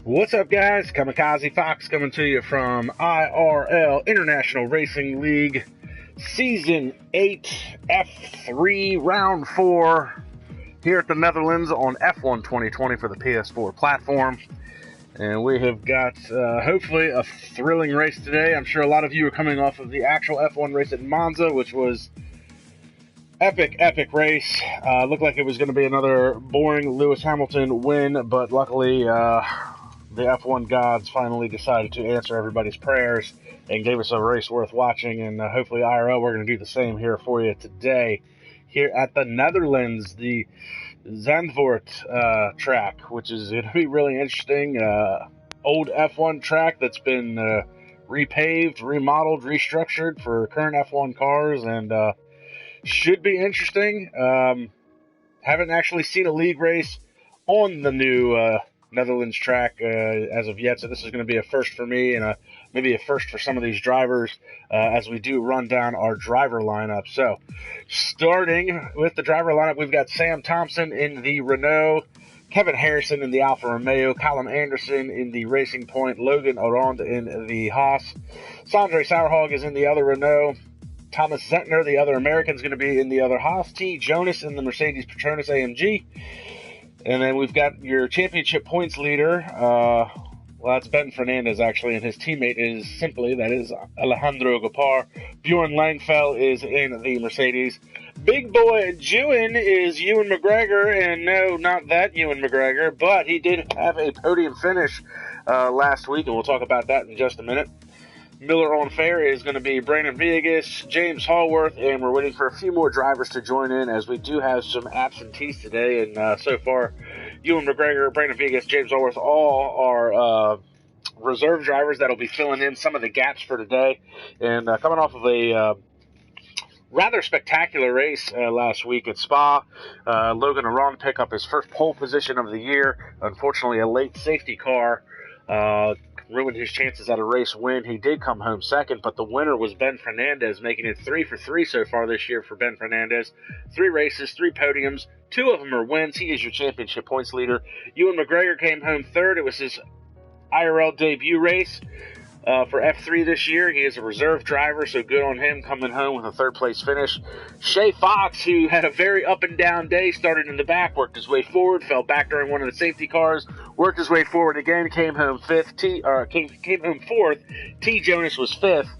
What's up, guys? KAMIKAZE-FOX coming to you from IRL International Racing League Season 8 F3 Round 4 here at the Netherlands on F1 2020 for the PS4 platform. And we have got hopefully a thrilling race today. I'm sure a lot of you are coming off of the actual F1 race at Monza, which was epic race. Looked like it was going to be another boring Lewis Hamilton win, but luckily the F1 gods finally decided to answer everybody's prayers and gave us a race worth watching, and hopefully IRL, we're going to do the same here for you today. Here at the Netherlands, the Zandvoort track, which is going to be really interesting. Old F1 track that's been repaved, remodeled, restructured for current F1 cars, and should be interesting. Haven't actually seen a league race on the new Netherlands track as of yet, so this is going to be a first for me and maybe a first for some of these drivers as we do run down our driver lineup. So starting with the driver lineup, we've got Sam Thompson in the Renault, Kevin Harrison in the Alfa Romeo, Callum Anderson in the Racing Point, Logan Orond in the Haas, Sandre Sauerhog is in the other Renault, Thomas Zentner, the other American, is going to be in the other Haas, T. Jonas in the Mercedes Petronas AMG. And then we've got your championship points leader. Well, that's Ben Fernandez, actually, and his teammate is that is Alejandro Gopar. Bjorn Langfell is in the Mercedes. Big boy Jewin is Ewan McGregor, and no, not that Ewan McGregor, but he did have a podium finish last week, and we'll talk about that in just a minute. Miller on fair is going to be Brandon Villegas, James Hallworth, and we're waiting for a few more drivers to join in as we do have some absentees today. And so far, Ewan McGregor, Brandon Villegas, James Hallworth, all are reserve drivers that'll be filling in some of the gaps for today. And coming off of a rather spectacular race last week at Spa, Logan Orond picked up his first pole position of the year. Unfortunately, a late safety car ruined his chances at a race win. He did come home second, but the winner was Ben Fernandez, making it 3 for 3 so far this year for Ben Fernandez. 3 races, 3 podiums, 2 of them are wins. He is your championship points leader. Ewan McGregor came home third. It was his IRL debut race for F3 this year. He is a reserve driver, so good on him coming home with a third place finish. Shay Fox, who had a very up and down day, started in the back, worked his way forward, fell back during one of the safety cars, worked his way forward again, came home came home fourth. T. Jonas was fifth.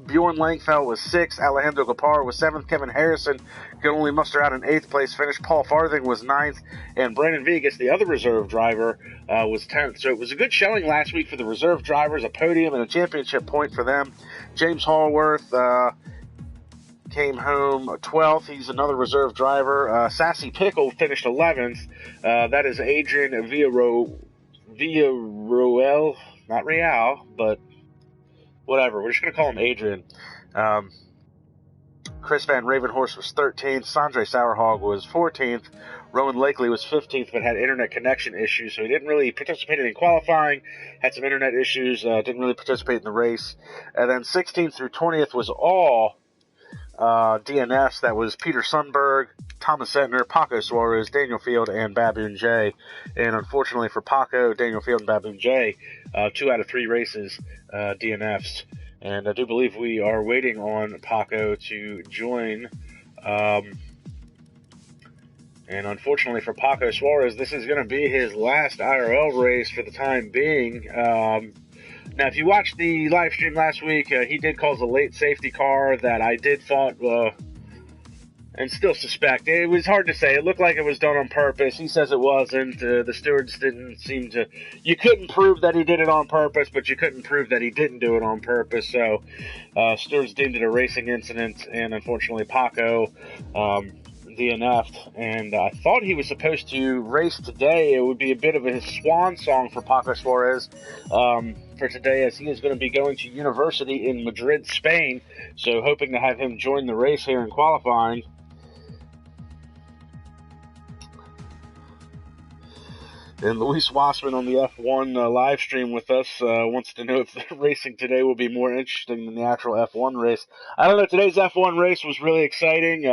Bjorn Langfell was 6th, Alejandro Gopar was 7th, Kevin Harrison could only muster out an 8th place finish, Paul Farthing was 9th, and Brandon Villegas, the other reserve driver, was 10th. So it was a good showing last week for the reserve drivers, a podium and a championship point for them. James Hallworth came home 12th. He's another reserve driver. Sassy Pickle finished 11th. That is Adrian Villarroel, not Real, but whatever, we're just going to call him Adrian. Chris Van Ravenhorst was 13th. Sandre Sauerhog was 14th. Rowan Lakely was 15th, but had internet connection issues, so he didn't really participate in qualifying, had some internet issues, didn't really participate in the race. And then 16th through 20th was all DNFs. That was Peter Sundberg, Thomas Zentner, Paco Suarez, Daniel Field, and Baboon J. And unfortunately for Paco, Daniel Field, and Baboon J, 2 out of 3 races DNFs. And I do believe we are waiting on Paco to join. And unfortunately for Paco Suarez, this is going to be his last IRL race for the time being. Now, if you watched the live stream last week, he did cause a late safety car that I did thought, and still suspect. It was hard to say. It looked like it was done on purpose. He says it wasn't. The stewards didn't seem to... You couldn't prove that he did it on purpose, but you couldn't prove that he didn't do it on purpose. So, stewards deemed it a racing incident, and unfortunately, Paco DNF'd. And I thought he was supposed to race today. It would be a bit of a swan song for Paco Suarez for today, as he is going to be going to university in Madrid, Spain. So, hoping to have him join the race here in qualifying. And Luis Wassman on the F1 live stream with us wants to know if the racing today will be more interesting than the actual F1 race. I don't know. Today's F1 race was really exciting.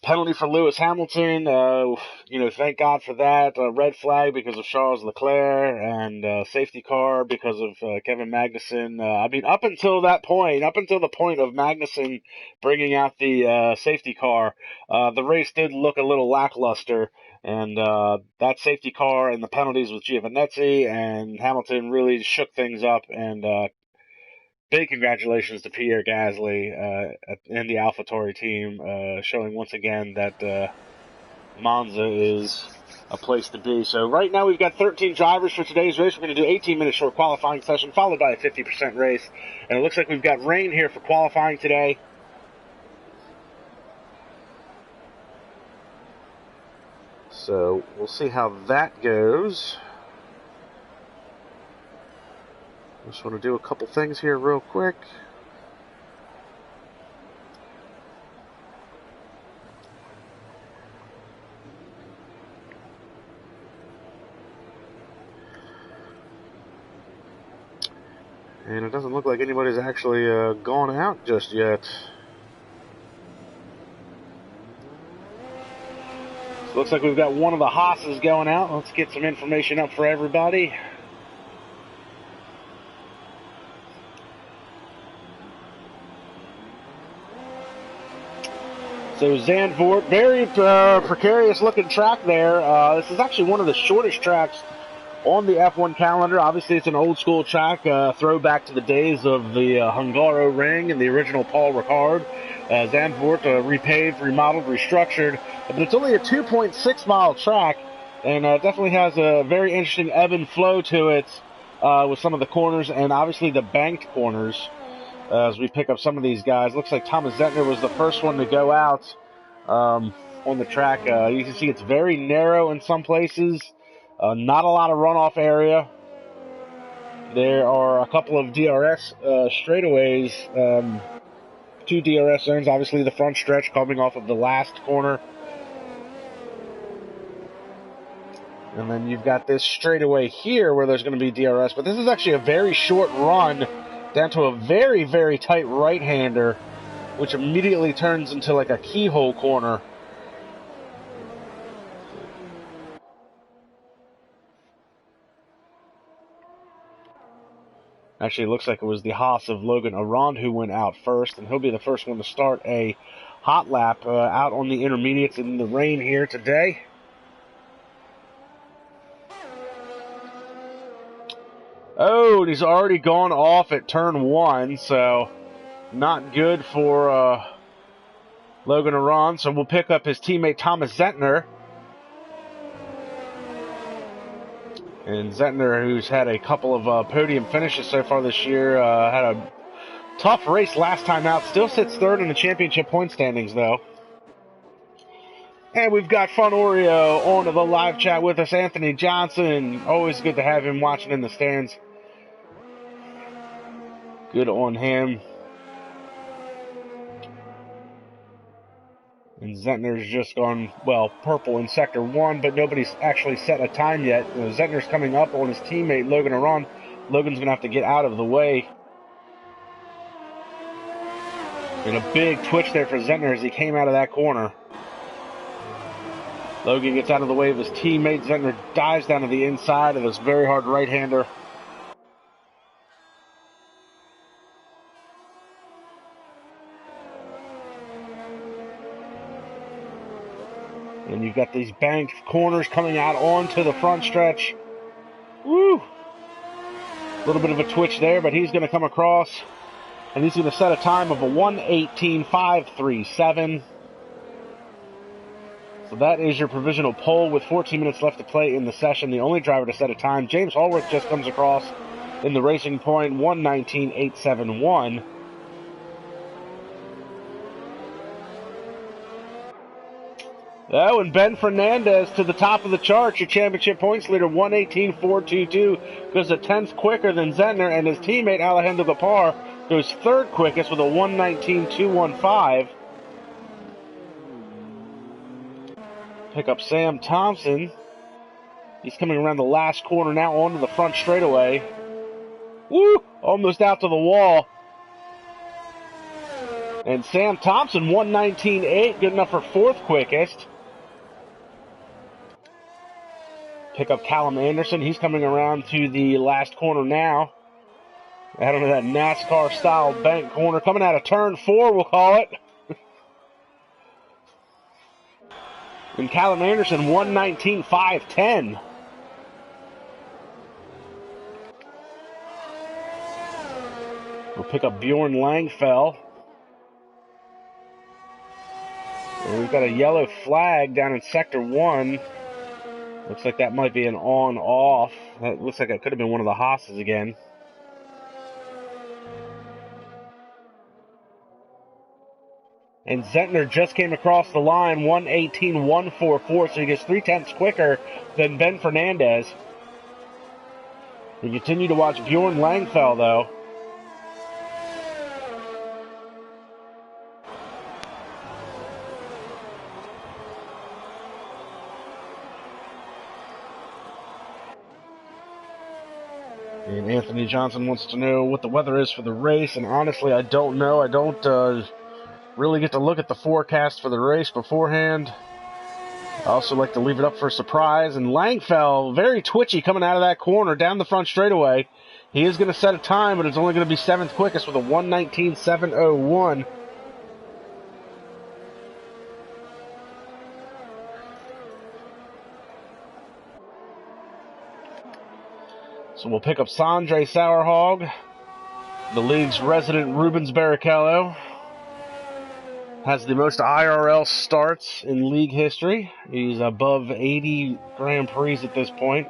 Penalty for Lewis Hamilton, thank God for that. Red flag because of Charles Leclerc, and safety car because of Kevin Magnussen. Up until the point of Magnussen bringing out the safety car, the race did look a little lackluster, and that safety car and the penalties with Giovinazzi and Hamilton really shook things up, and big congratulations to Pierre Gasly and the AlphaTauri team, showing once again that Monza is a place to be. So right now we've got 13 drivers for today's race. We're going to do 18-minute short qualifying session, followed by a 50% race. And it looks like we've got rain here for qualifying today. So we'll see how that goes. Just want to do a couple things here real quick. And it doesn't look like anybody's actually gone out just yet. So looks like we've got one of the Haas's going out. Let's get some information up for everybody. So Zandvoort, very precarious looking track there. This is actually one of the shortest tracks on the F1 calendar. Obviously it's an old school track, throwback to the days of the Hungaro Ring and the original Paul Ricard. Zandvoort, repaved, remodeled, restructured, but it's only a 2.6 mile track, and definitely has a very interesting ebb and flow to it, with some of the corners and obviously the banked corners. As we pick up some of these guys. Looks like Thomas Zentner was the first one to go out on the track. You can see it's very narrow in some places. Not a lot of runoff area. There are a couple of DRS straightaways. 2 DRS zones. Obviously the front stretch coming off of the last corner. And then you've got this straightaway here where there's going to be DRS. But this is actually a very short run down to a very, very tight right-hander, which immediately turns into like a keyhole corner. Actually, it looks like it was the Haas of Logan Arond who went out first, and he'll be the first one to start a hot lap out on the intermediates in the rain here today. Oh, and he's already gone off at turn 1, so not good for Logan Arond. So we'll pick up his teammate Thomas Zentner. And Zentner, who's had a couple of podium finishes so far this year, had a tough race last time out. Still sits third in the championship point standings, though. And we've got Fun Oreo on to the live chat with us, Anthony Johnson. Always good to have him watching in the stands. Good on him. And Zentner's just gone, well, purple in Sector 1, but nobody's actually set a time yet. Zentner's coming up on his teammate, Logan Arond. Logan's going to have to get out of the way. And a big twitch there for Zentner as he came out of that corner. Logan gets out of the way of his teammate. Zentner dives down to the inside of this very hard right-hander. And you've got these banked corners coming out onto the front stretch. Woo! A little bit of a twitch there, but he's going to come across. And he's going to set a time of a 1:18.537. So that is your provisional pole with 14 minutes left to play in the session. The only driver to set a time. James Hallworth just comes across in the Racing Point, 1:19.871. Oh, and Ben Fernandez to the top of the chart, your championship points leader, 1:18.422, goes a tenth quicker than Zentner, and his teammate Alejandro Gapar goes third quickest with a 1:19.215. Pick up Sam Thompson. He's coming around the last corner now onto the front straightaway. Woo! Almost out to the wall. And Sam Thompson, 119.8, good enough for fourth quickest. Pick up Callum Anderson. He's coming around to the last corner now. Out into that NASCAR-style bank corner. Coming out of turn 4, we'll call it. And Callum Anderson, 119.510. We'll pick up Bjorn Langfell. And we've got a yellow flag down in Sector 1. Looks like that might be an on-off. That looks like it could have been one of the Haas's again. And Zentner just came across the line, 118.144, so he gets 0.3 quicker than Ben Fernandez. We continue to watch Bjorn Langfell, though. And Anthony Johnson wants to know what the weather is for the race, and honestly, I don't know. I don't really get to look at the forecast for the race beforehand. I also like to leave it up for a surprise. And Langfell, very twitchy coming out of that corner down the front straightaway. He is going to set a time, but it's only going to be 7th quickest with a 119.701. So we'll pick up Sanjay Sauerhog, the league's resident Rubens Barrichello. Has the most IRL starts in league history. He's above 80 Grand Prix at this point.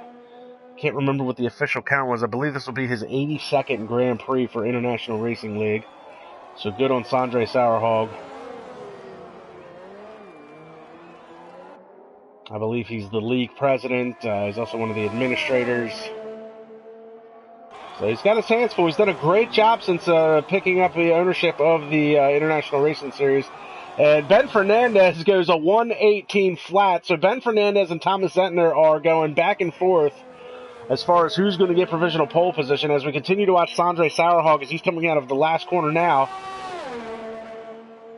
Can't remember what the official count was. I believe this will be his 82nd Grand Prix for International Racing League. So good on Sanjay Sauerhog. I believe he's the league president. He's also one of the administrators. So he's got his hands full. He's done a great job since picking up the ownership of the International Racing Series. And Ben Fernandez goes a 118 flat. So Ben Fernandez and Thomas Zentner are going back and forth as far as who's going to get provisional pole position as we continue to watch Sanjay Sauerhog as he's coming out of the last corner now.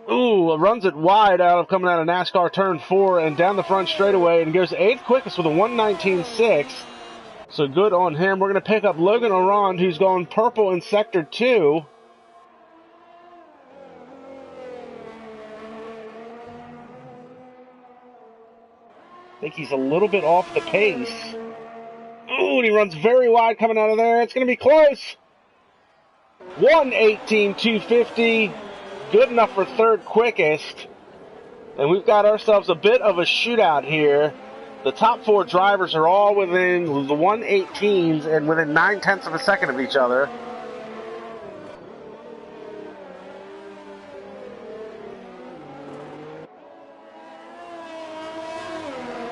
Ooh, runs it wide coming out of NASCAR turn 4 and down the front straightaway and goes 8th quickest with a 119.6. So good on him. We're going to pick up Logan Arand, who's going purple in Sector 2. I think he's a little bit off the pace. Ooh, and he runs very wide coming out of there. It's going to be close. 118.250. Good enough for 3rd quickest. And we've got ourselves a bit of a shootout here. The top 4 drivers are all within the 118s and within 0.9 of a second of each other.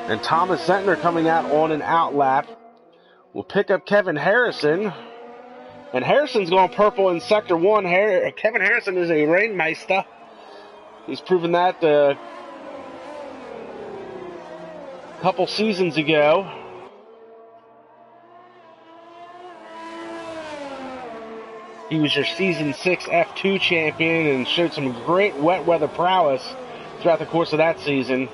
And Thomas Zentner coming out on an out lap. We'll pick up Kevin Harrison. And Harrison's going purple in Sector 1. Kevin Harrison is a Rainmeister. He's proven that couple seasons ago. He was your Season 6 F2 champion and showed some great wet weather prowess throughout the course of that season.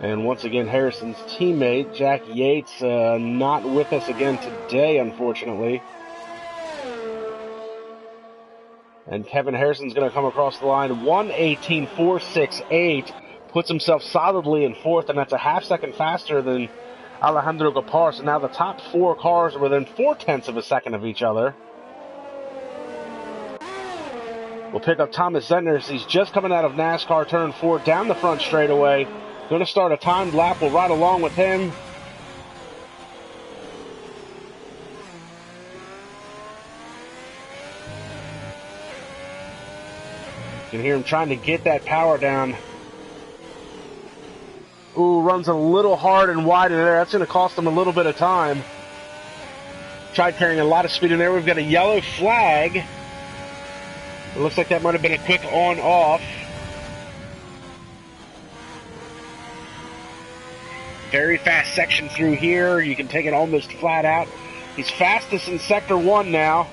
And once again, Harrison's teammate, Jack Yates, not with us again today, unfortunately. And Kevin Harrison's going to come across the line, 118.468, puts himself solidly in 4th, and that's a half second faster than Alejandro Gapar. So now the top 4 cars are within 0.4 of a second of each other. We'll pick up Thomas Zentner as he's just coming out of NASCAR turn 4 down the front straightaway. Going to start a timed lap. We'll ride along with him. You can hear him trying to get that power down. Ooh, runs a little hard and wide in there. That's going to cost him a little bit of time. Tried carrying a lot of speed in there. We've got a yellow flag. It looks like that might have been a quick on-off. Very fast section through here. You can take it almost flat out. He's fastest in Sector 1 now.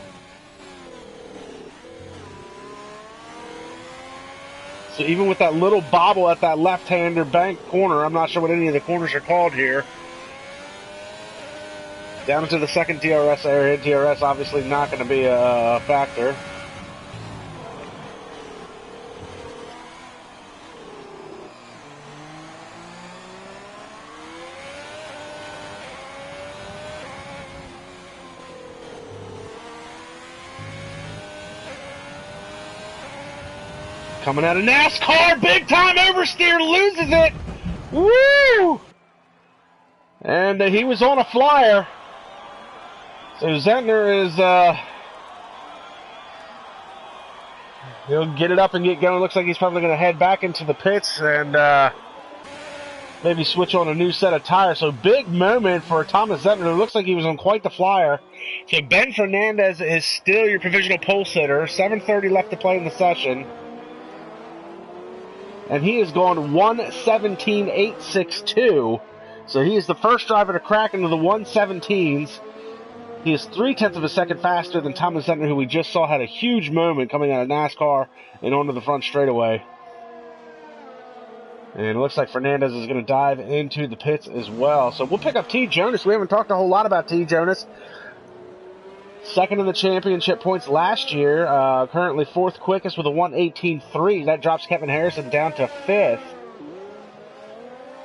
So even with that little bobble at that left-hander bank corner, I'm not sure what any of the corners are called here. Down into the second DRS area. DRS obviously not going to be a factor. Coming out of NASCAR, big time oversteer, loses it. Woo! And he was on a flyer. So Zentner is, he'll get it up and get going. Looks like he's probably going to head back into the pits and maybe switch on a new set of tires. So big moment for Thomas Zentner. It looks like he was on quite the flyer. So Ben Fernandez is still your provisional pole sitter. 7:30 left to play in the session. And he has gone 1:17.862. So he is the first driver to crack into the 1:17s. He is 0.3 of a second faster than Thomas Zentner, who we just saw had a huge moment coming out of NASCAR and onto the front straightaway. And it looks like Fernandez is going to dive into the pits as well. So we'll pick up T. Jonas. We haven't talked a whole lot about T. Jonas. Second in the championship points last year. Currently fourth quickest with a 1:18.3. That drops Kevin Harrison down to fifth.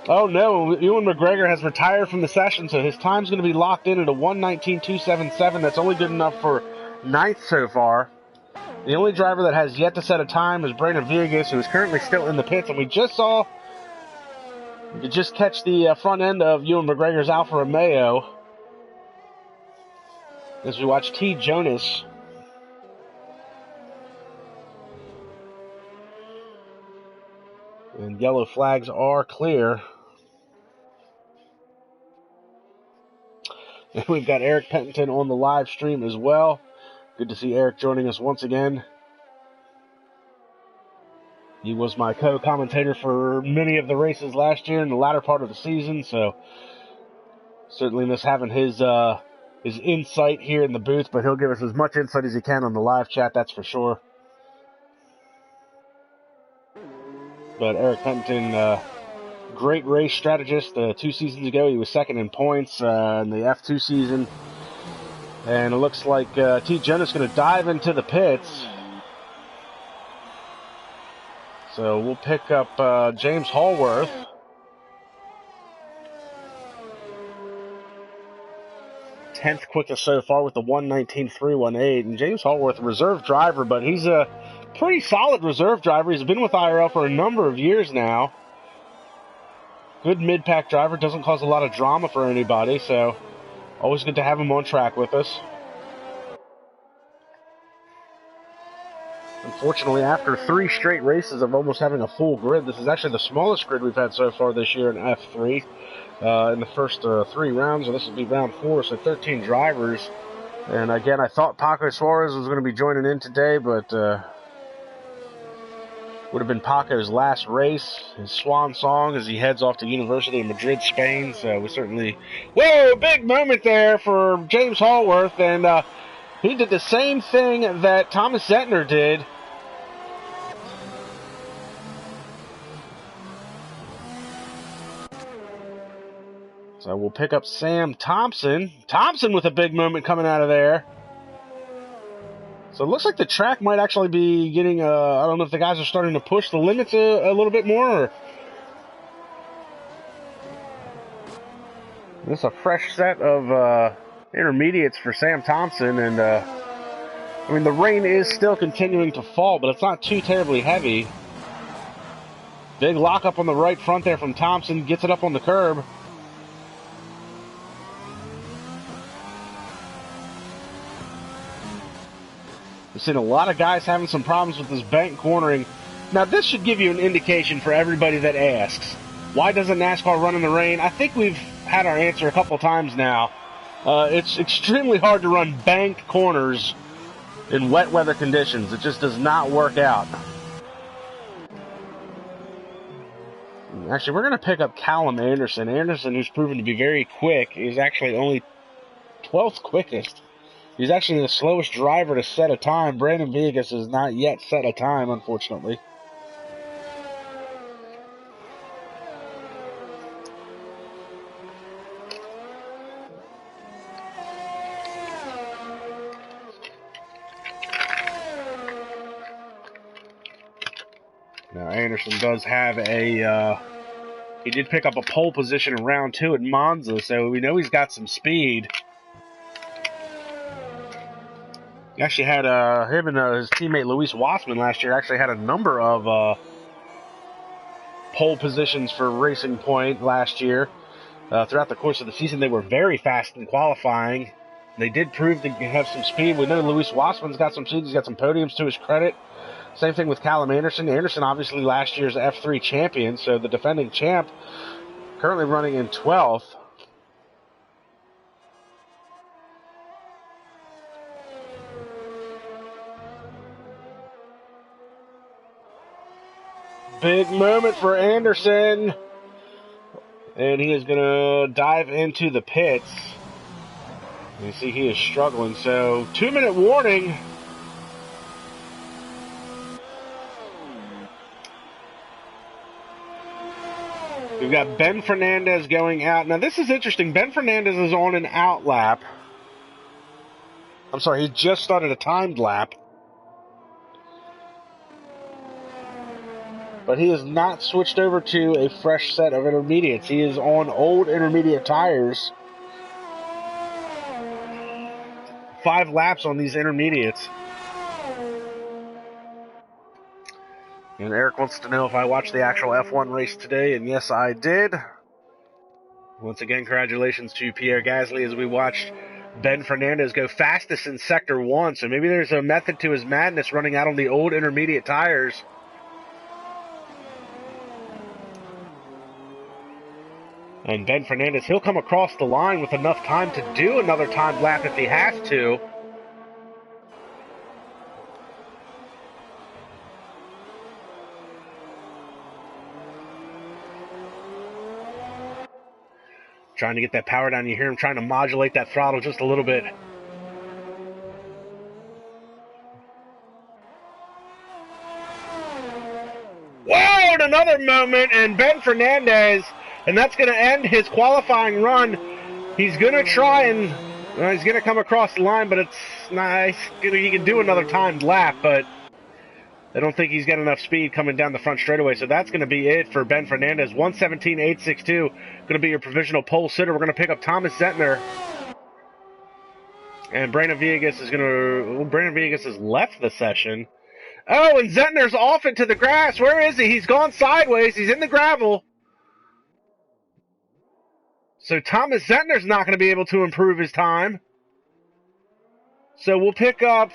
Oh no, Ewan McGregor has retired from the session, so his time's going to be locked in at a 1:19.277. That's only good enough for ninth so far. The only driver that has yet to set a time is Brandon Villegas, who is currently still in the pits, and we just saw, you could just catch the front end of Ewan McGregor's Alfa Romeo as we watch T. Jonas and yellow flags are clear. And we've got Eric Penton on the live stream as well. Good to see Eric joining us once again. He was my co-commentator for many of the races last year in the latter part of the season, so certainly miss having his insight here in the booth, but he'll give us as much insight as he can on the live chat, that's for sure. But Eric Penton, great race strategist. 2 seasons ago, he was second in points in the F2 season. And it looks like T. Jonas is going to dive into the pits. So we'll pick up James Hallworth. Tenth quickest so far with the 1:19.318. And James Hallworth, reserve driver, but he's a pretty solid reserve driver. He's been with IRL for a number of years now. Good mid-pack driver, doesn't cause a lot of drama for anybody, so always good to have him on track with us. Unfortunately, after 3 straight races of almost having a full grid, this is actually the smallest grid we've had so far this year in F3. In the first 3 rounds, and this will be round 4, so 13 drivers. And again, I thought Paco Suarez was going to be joining in today, but would have been Paco's last race, his swan song as he heads off to University of Madrid, Spain. So we certainly, whoa, big moment there for James Hallworth, and he did the same thing that Thomas Zentner did. So we'll pick up Sam Thompson. Thompson with a big moment coming out of there. So it looks like the track might actually be getting, I don't know if the guys are starting to push the limits a little bit more. Or this is a fresh set of intermediates for Sam Thompson. And, I mean, the rain is still continuing to fall, but it's not too terribly heavy. Big lockup on the right front there from Thompson. Gets it up on the curb. We've seen a lot of guys having some problems with this bank cornering. Now, this should give you an indication for everybody that asks, why doesn't NASCAR run in the rain? I think we've had our answer a couple times now. It's extremely hard to run banked corners in wet weather conditions. It just does not work out. Actually, we're going to pick up Callum Anderson. Anderson, who's proven to be very quick, is actually only 12th quickest. He's actually the slowest driver to set a time. Brandon Vegas has not yet set a time, unfortunately. Now, Anderson does have a... he did pick up a pole position in round 2 at Monza, so we know he's got some speed. He actually had him and his teammate Luis Wassman last year actually had a number of pole positions for Racing Point last year. Throughout the course of the season, they were very fast in qualifying. They did prove to have some speed. We know Luis Wassman's got some speed. He's got some podiums to his credit. Same thing with Callum Anderson. Anderson, obviously, last year's F3 champion, so the defending champ, currently running in 12th. Big moment for Anderson. And he is going to dive into the pits. You see he is struggling, so 2-minute warning. We've got Ben Fernandez going out. Now, this is interesting. Ben Fernandez is on an out lap. I'm sorry, he just started a timed lap. But he has not switched over to a fresh set of intermediates. He is on old intermediate tires. 5 laps on these intermediates. And Eric wants to know if I watched the actual F1 race today, and yes, I did. Once again, congratulations to Pierre Gasly as we watched Ben Fernandez go fastest in Sector 1, so maybe there's a method to his madness running out on the old intermediate tires. And Ben Fernandez, he'll come across the line with enough time to do another timed lap if he has to. Trying to get that power down. You hear him trying to modulate that throttle just a little bit. Whoa, and another moment, and Ben Fernandez, and that's going to end his qualifying run. He's going to try and he's going to come across the line, but it's nice. He can do another timed lap, but I don't think he's got enough speed coming down the front straightaway. So that's going to be it for Ben Fernandez. 1:17.862. Going to be your provisional pole sitter. We're going to pick up Thomas Zentner. And Brandon Villegas is going to... Well, Brandon Villegas has left the session. Oh, and Zentner's off into the grass. Where is he? He's gone sideways. He's in the gravel. So Thomas Zentner's not going to be able to improve his time. So we'll pick up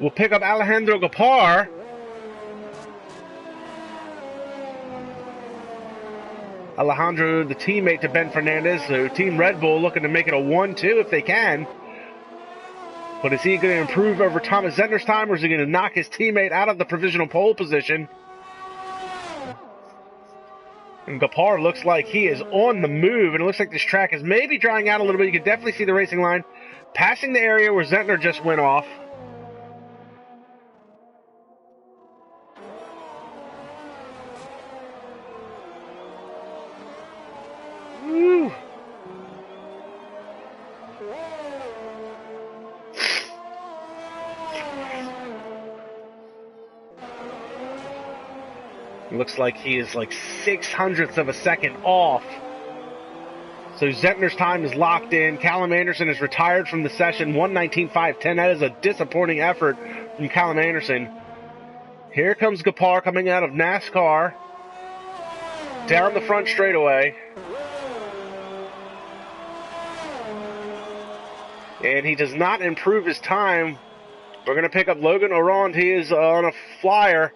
Alejandro Gapar. Alejandro, the teammate to Ben Fernandez. So Team Red Bull looking to make it a 1-2 if they can. But is he going to improve over Thomas Zentner's time, or is he going to knock his teammate out of the provisional pole position? And Gapar looks like he is on the move, and it looks like this track is maybe drying out a little bit. You can definitely see the racing line passing the area where Zentner just went off. Woo. Looks like he is like 0.06 of a second off. So Zentner's time is locked in. Callum Anderson is retired from the session. 1:19.510. That is a disappointing effort from Callum Anderson. Here comes Gapar coming out of NASCAR. Down the front straightaway. And he does not improve his time. We're going to pick up Logan Orond. He is on a flyer.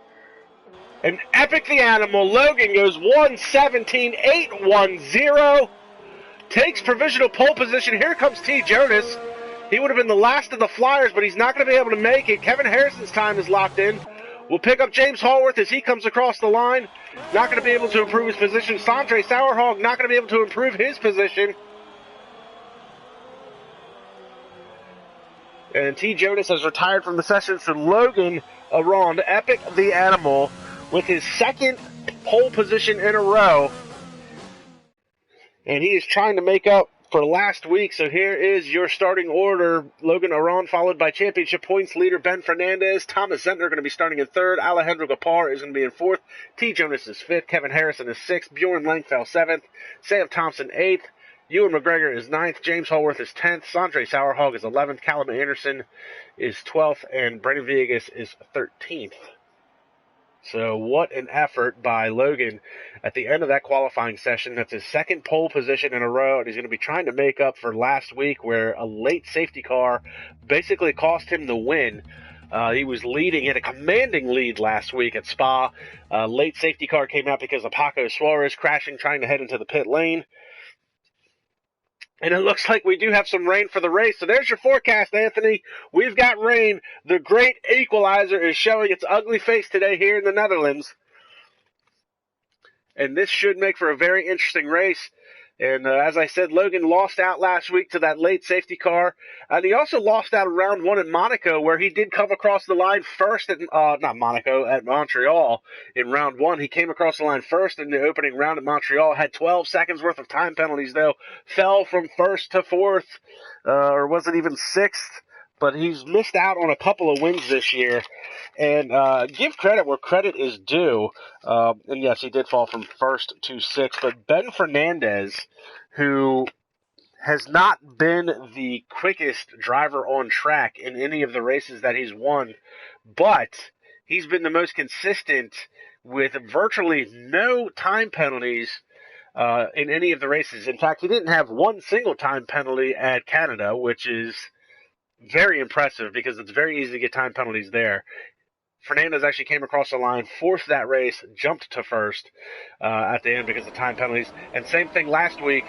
And Epic the Animal, Logan goes 1:17.810. Takes provisional pole position. Here comes T. Jonas. He would have been the last of the flyers, but he's not going to be able to make it. Kevin Harrison's time is locked in. will pick up James Hallworth as he comes across the line. Not going to be able to improve his position. Sandre Sauerhog not going to be able to improve his position. And T. Jonas has retired from the session, so Logan Arond, Epic the Animal, with his second pole position in a row. And he is trying to make up for last week, so here is your starting order. Logan Arond followed by championship points leader Ben Fernandez. Thomas Zentner going to be starting in third. Alejandro Gapar is going to be in fourth. T. Jonas is fifth. Kevin Harrison is sixth. Bjorn Langfell seventh. Sam Thompson eighth. Ewan McGregor is 9th, James Hallworth is 10th, Sandre Sauerhog is 11th, Callum Anderson is 12th, and Brendan Villegas is 13th. So what an effort by Logan at the end of that qualifying session. That's his second pole position in a row, and he's going to be trying to make up for last week where a late safety car basically cost him the win. He was leading in a commanding lead last week at Spa. Late safety car came out because of Paco Suarez crashing, trying to head into the pit lane. And it looks like we do have some rain for the race. So there's your forecast, Anthony. We've got rain. The great equalizer is showing its ugly face today here in the Netherlands. And this should make for a very interesting race. And as I said, Logan lost out last week to that late safety car. And he also lost out in round one at Monaco, where he did come across the line first at, not Monaco, at Montreal in round one. He came across the line first in the opening round at Montreal, had 12 seconds worth of time penalties, though, fell from first to fourth, or wasn't even sixth. But he's missed out on a couple of wins this year. And give credit where credit is due. And yes, he did fall from first to sixth. But Ben Fernandez, who has not been the quickest driver on track in any of the races that he's won, but he's been the most consistent with virtually no time penalties in any of the races. In fact, he didn't have one single time penalty at Canada, which is very impressive because it's very easy to get time penalties there. Fernandez actually came across the line, fourth that race, jumped to first at the end because of time penalties. And same thing last week,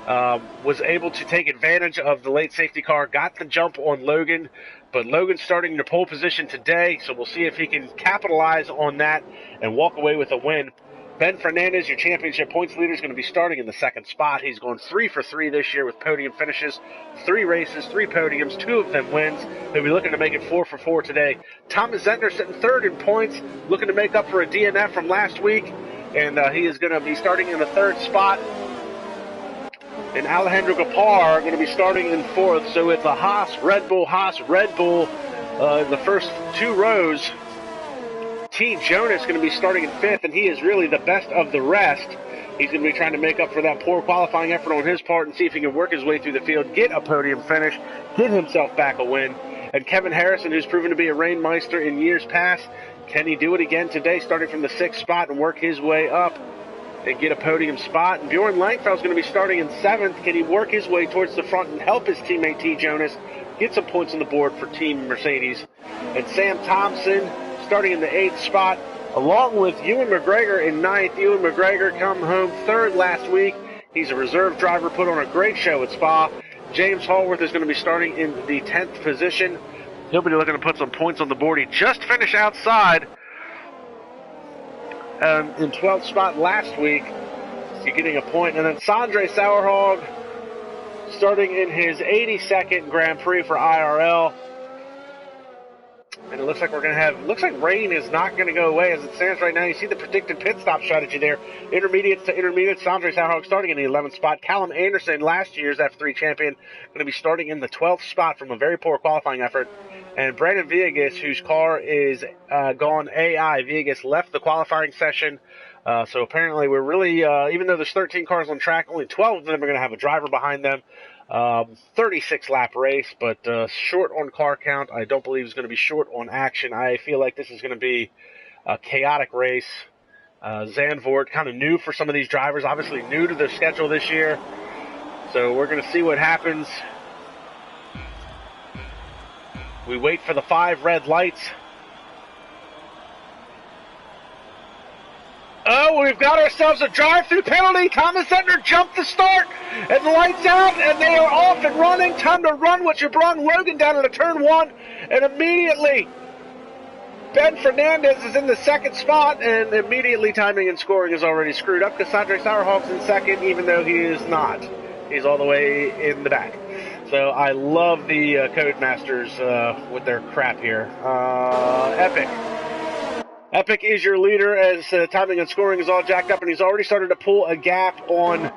was able to take advantage of the late safety car, got the jump on Logan, but Logan's starting the pole position today, so we'll see if he can capitalize on that and walk away with a win. Ben Fernandez, your championship points leader, is going to be starting in the second spot. He's going 3 for 3 this year with podium finishes. 3 races, 3 podiums, 2 of them wins. He'll be looking to make it 4 for 4 today. Thomas Zentner sitting third in points, looking to make up for a DNF from last week. And he is going to be starting in the third spot. And Alejandro Gapar going to be starting in fourth. So it's a Haas, Red Bull, in the first 2 rows. T. Jonas going to be starting in fifth, and he is really the best of the rest. He's going to be trying to make up for that poor qualifying effort on his part and see if he can work his way through the field, get a podium finish, get himself back a win. And Kevin Harrison, who's proven to be a Rainmeister in years past, can he do it again today, starting from the 6th spot and work his way up and get a podium spot? And Bjorn Langfell is going to be starting in 7th. Can he work his way towards the front and help his teammate T. Jonas get some points on the board for Team Mercedes? And Sam Thompson starting in the 8th spot, along with Ewan McGregor in 9th. Ewan McGregor come home 3rd last week. He's a reserve driver, put on a great show at Spa. James Hallworth is going to be starting in the 10th position. He'll be looking to put some points on the board. He just finished outside in 12th spot last week. He's getting a point. And then Sandre Sauerhog starting in his 82nd Grand Prix for IRL. And it looks like looks like rain is not going to go away as it stands right now. You see the predicted pit stop strategy there. Intermediates to intermediates. Sandre Sauerhog starting in the 11th spot. Callum Anderson, last year's F3 champion, going to be starting in the 12th spot from a very poor qualifying effort. And Brandon Villegas, whose car is gone AI. Villegas left the qualifying session. So apparently we're really, even though there's 13 cars on track, only 12 of them are going to have a driver behind them. 36 lap race, but short on car count. I don't believe it's going to be short on action. I feel like this is going to be a chaotic race. Zandvoort, kind of new for some of these drivers, obviously new to their schedule this year. So we're going to see what happens. We wait for the 5 red lights. Oh, we've got ourselves a drive-through penalty. Thomas Zentner jumped the start, and the lights out, and they are off and running. Time to run what you brought Logan down into turn 1, and immediately Ben Fernandez is in the second spot, and immediately timing and scoring is already screwed up because Sandre Sauerhoff's in second, even though he is not. He's all the way in the back. So I love the Codemasters with their crap here. Epic. Epic is your leader as timing and scoring is all jacked up, and he's already started to pull a gap on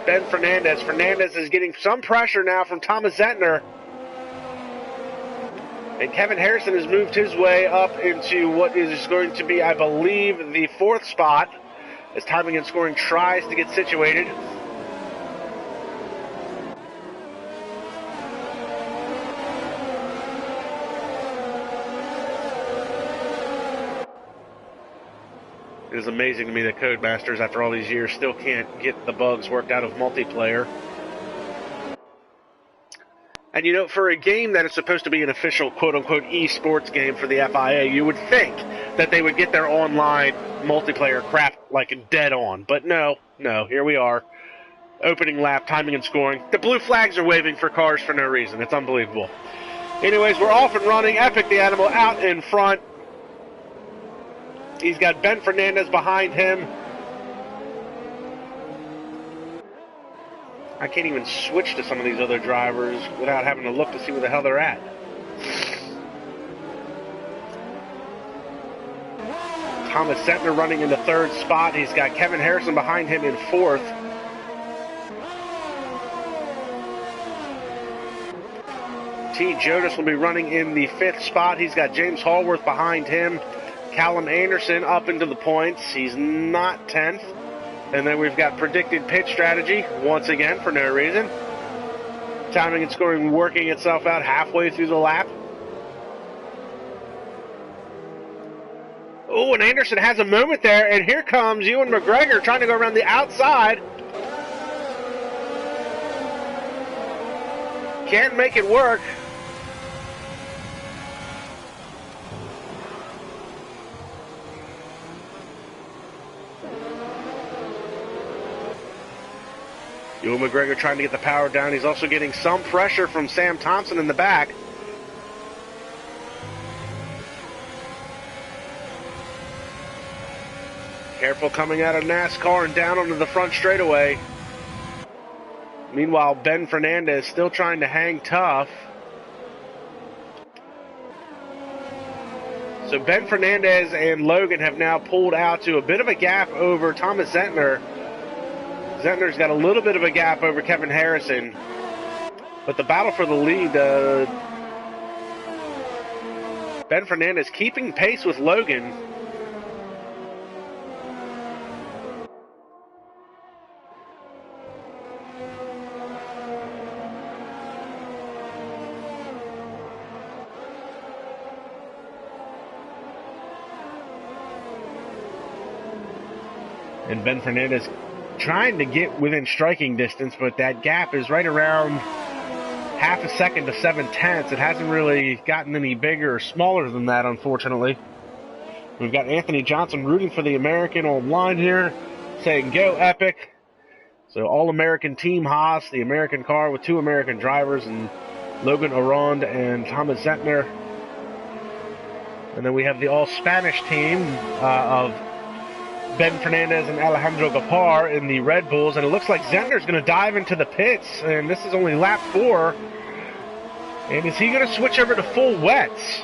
Ben Fernandez. Fernandez is getting some pressure now from Thomas Zentner. And Kevin Harrison has moved his way up into what is going to be, I believe, the fourth spot as timing and scoring tries to get situated. It is amazing to me that Codemasters, after all these years, still can't get the bugs worked out of multiplayer. And, you know, for a game that is supposed to be an official, quote-unquote, esports game for the FIA, you would think that they would get their online multiplayer crap, like, dead on. But no, here we are. Opening lap, timing and scoring. The blue flags are waving for cars for no reason. It's unbelievable. Anyways, we're off and running. Epic the Animal out in front. He's got Ben Fernandez behind him. I can't even switch to some of these other drivers without having to look to see where the hell they're at. Thomas Zentner running in the third spot. He's got Kevin Harrison behind him in fourth. T. Jonas will be running in the fifth spot. He's got James Hallworth behind him. Callum Anderson up into the points. He's not 10th. And then we've got predicted pit strategy, once again, for no reason. Timing and scoring working itself out halfway through the lap. Oh, and Anderson has a moment there, and here comes Ewan McGregor trying to go around the outside. Can't make it work. Ewan McGregor trying to get the power down. He's also getting some pressure from Sam Thompson in the back. Careful coming out of NASCAR and down onto the front straightaway. Meanwhile, Ben Fernandez still trying to hang tough. So Ben Fernandez and Logan have now pulled out to a bit of a gap over Thomas Zentner. Zentner's got a little bit of a gap over Kevin Harrison. But the battle for the lead, Ben Fernandez keeping pace with Logan. And Ben Fernandez trying to get within striking distance, but that gap is right around half a second to 7/10. It hasn't really gotten any bigger or smaller than that, unfortunately. We've got Anthony Johnson rooting for the American online here, saying go Epic. So all-American Team Haas, the American car with two American drivers, and Logan Arond and Thomas Zentner. And then we have the all-Spanish team of Ben Fernandez and Alejandro Gapar in the Red Bulls, and it looks like Zentner's going to dive into the pits, and this is only lap 4. And is he going to switch over to full wets?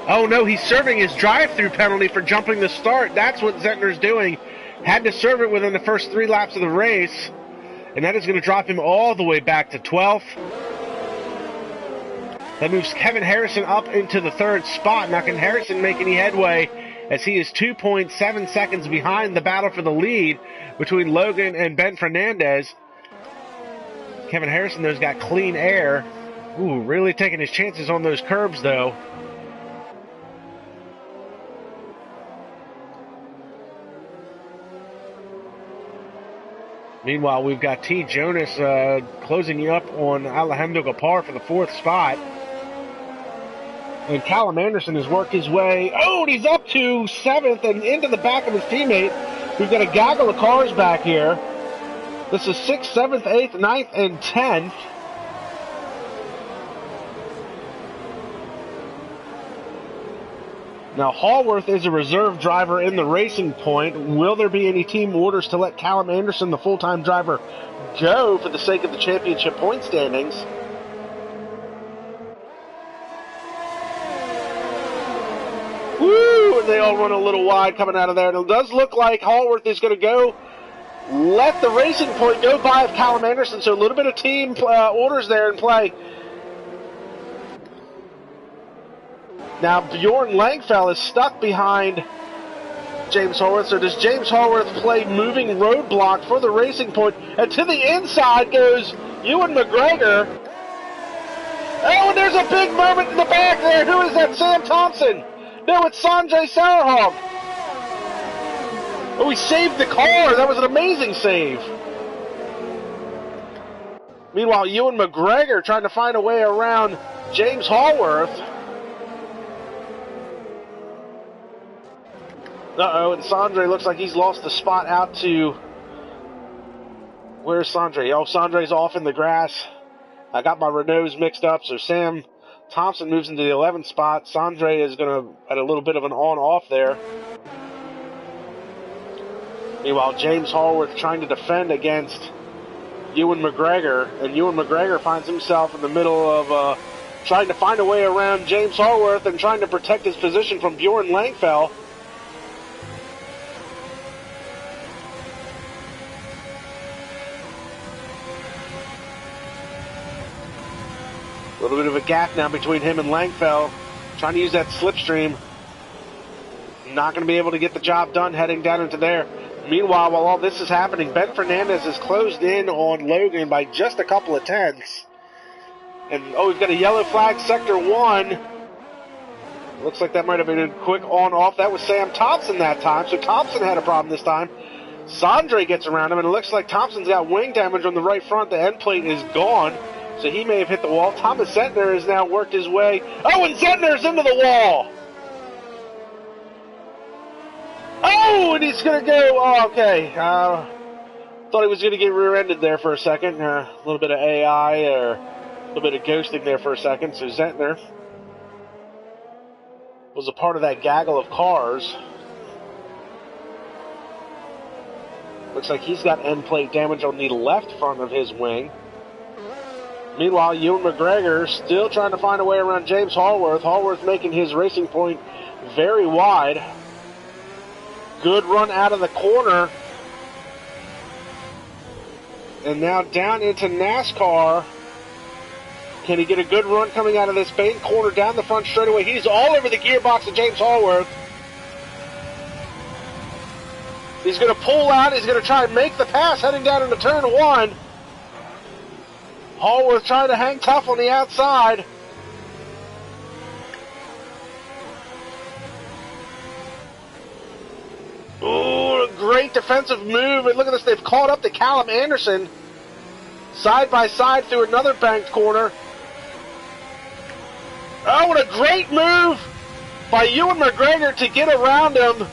Oh no, he's serving his drive-through penalty for jumping the start. That's what Zentner's doing. Had to serve it within the first 3 laps of the race, and that is going to drop him all the way back to 12th. That moves Kevin Harrison up into the 3rd spot. Now, can Harrison make any headway as he is 2.7 seconds behind the battle for the lead between Logan and Ben Fernandez? Kevin Harrison, though, has got clean air. Ooh, really taking his chances on those curbs, though. Meanwhile, we've got T. Jonas closing up on Alejandro Gapar for the 4th spot. And Callum Anderson has worked his way. Oh, and he's up to 7th and into the back of his teammate. We've got a gaggle of cars back here. This is 6th, 7th, 8th, 9th, and 10th. Now, Hallworth is a reserve driver in the Racing Point. Will there be any team orders to let Callum Anderson, the full-time driver, go for the sake of the championship point standings? Woo! And they all run a little wide coming out of there. And it does look like Hallworth is going to go let the Racing Point go by of Callum Anderson. So a little bit of team orders there in play. Now, Bjorn Langfell is stuck behind James Hallworth. So does James Hallworth play moving roadblock for the Racing Point? And to the inside goes Ewan McGregor. Oh, and there's a big moment in the back there. Who is that? Sam Thompson. No, it's Sanjay Sauerhog. Oh, he saved the car. That was an amazing save. Meanwhile, Ewan McGregor trying to find a way around James Hallworth. Uh-oh, and Sanjay looks like he's lost the spot out to... Where's Sanjay? Oh, Sanjay's off in the grass. I got my Renaults mixed up, so Sam Thompson moves into the 11th spot. Sanjay is going to add a little bit of an on-off there. Meanwhile, James Hallworth trying to defend against Ewan McGregor, and Ewan McGregor finds himself in the middle of trying to find a way around James Hallworth and trying to protect his position from Bjorn Langfell. A little bit of a gap now between him and Langfell. Trying to use that slipstream. Not going to be able to get the job done heading down into there. Meanwhile, while all this is happening, Ben Fernandez is closed in on Logan by just a couple of tenths. And, oh, we've got a yellow flag, sector 1. Looks like that might have been a quick on-off. That was Sam Thompson that time, so Thompson had a problem this time. Sanjay gets around him, and it looks like Thompson's got wing damage on the right front. The end plate is gone, so he may have hit the wall. Thomas Zentner has now worked his way. Oh, and Zentner's into the wall! Oh, and he's going to go. Oh, okay. Thought he was going to get rear-ended there for a second. A little bit of AI or a little bit of ghosting there for a second. So Zentner was a part of that gaggle of cars. Looks like he's got end plate damage on the left front of his wing. Meanwhile, Ewan McGregor still trying to find a way around James Hallworth. Hallworth making his Racing Point very wide. Good run out of the corner. And now down into NASCAR. Can he get a good run coming out of this main corner down the front straightaway? He's all over the gearbox of James Hallworth. He's going to pull out. He's going to try and make the pass heading down into turn 1. Hallworth trying to hang tough on the outside. Oh, a great defensive move. And look at this. They've caught up to Callum Anderson. Side by side through another banked corner. Oh, what a great move by Ewan McGregor to get around him.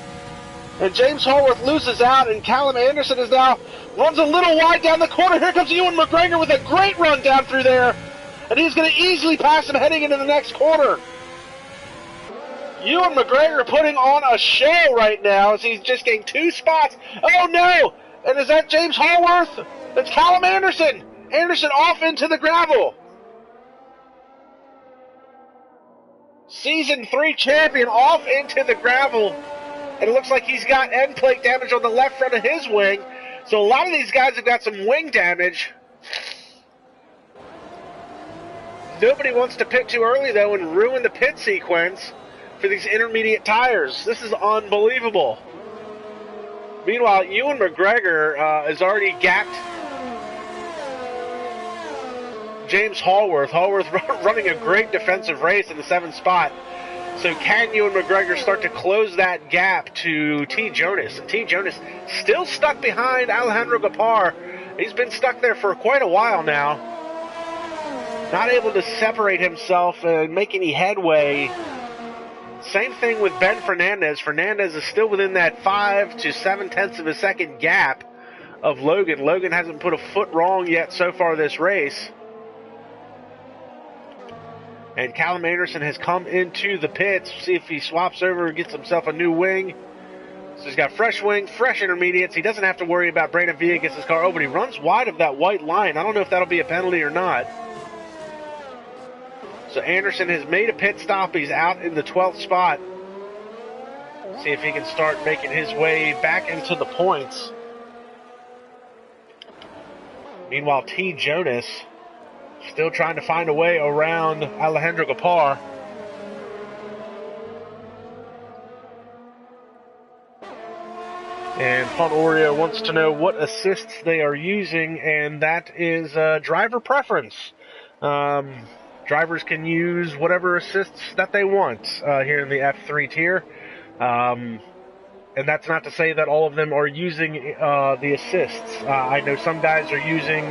And James Hallworth loses out, and Callum Anderson is now runs a little wide down the corner. Here comes Ewan McGregor with a great run down through there. And he's going to easily pass him heading into the next corner. Ewan McGregor putting on a show right now as he's just getting 2 spots. Oh, no! And is that James Hallworth? It's Callum Anderson. Anderson off into the gravel. Season 3 champion off into the gravel. And it looks like he's got end plate damage on the left front of his wing. So a lot of these guys have got some wing damage. Nobody wants to pit too early, though, and ruin the pit sequence for these intermediate tires. This is unbelievable. Meanwhile, Ewan McGregor has already gapped James Hallworth. Hallworth running a great defensive race in the 7th spot. So can Ewan McGregor start to close that gap to T. Jonas? And T. Jonas still stuck behind Alejandro Gapar. He's been stuck there for quite a while now. Not able to separate himself and make any headway. Same thing with Ben Fernandez. Fernandez is still within that 5 to 7 tenths of a second gap of Logan. Logan hasn't put a foot wrong yet so far this race. And Callum Anderson has come into the pits. See if he swaps over and gets himself a new wing. So he's got fresh wing, fresh intermediates. He doesn't have to worry about Brandon Villegas' car. Oh, but he runs wide of that white line. I don't know if that'll be a penalty or not. So Anderson has made a pit stop. He's out in the 12th spot. See if he can start making his way back into the points. Meanwhile, T. Jonas still trying to find a way around Alejandro Gapar. And Fun Oreo wants to know what assists they are using, and that is driver preference. Drivers can use whatever assists that they want here in the F3 tier. And that's not to say that all of them are using the assists. I know some guys are using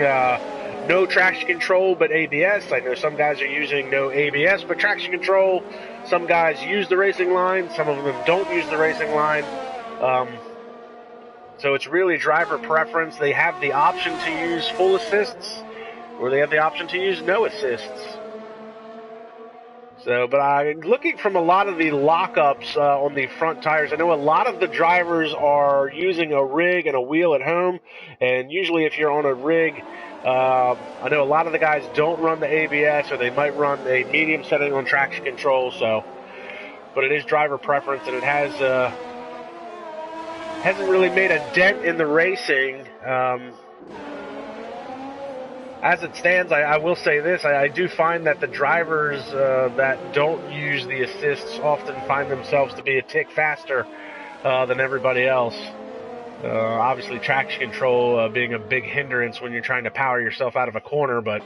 no traction control but ABS. I know some guys are using no ABS but traction control. Some guys use the racing line. Some of them don't use the racing line. So it's really driver preference. They have the option to use full assists, or they have the option to use no assists. So, but I'm looking from a lot of the lockups on the front tires. I know a lot of the drivers are using a rig and a wheel at home, and usually if you're on a rig, I know a lot of the guys don't run the ABS, or they might run a medium setting on traction control. So, but it is driver preference, and it hasn't really made a dent in the racing. As it stands, I will say this, I do find that the drivers that don't use the assists often find themselves to be a tick faster than everybody else. Obviously, traction control being a big hindrance when you're trying to power yourself out of a corner, but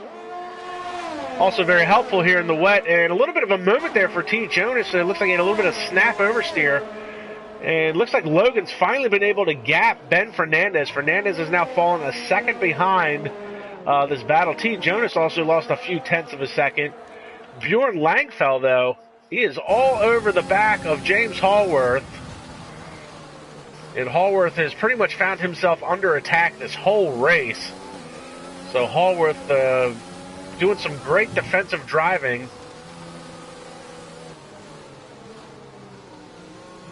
also very helpful here in the wet. And a little bit of a moment there for T. Jonas. It looks like he had a little bit of snap oversteer. And it looks like Logan's finally been able to gap Ben Fernandez. Fernandez has now fallen a second behind this battle. T. Jonas also lost a few tenths of a second. Bjorn Langfell, though, he is all over the back of James Hallworth. And Hallworth has pretty much found himself under attack this whole race. So Hallworth doing some great defensive driving.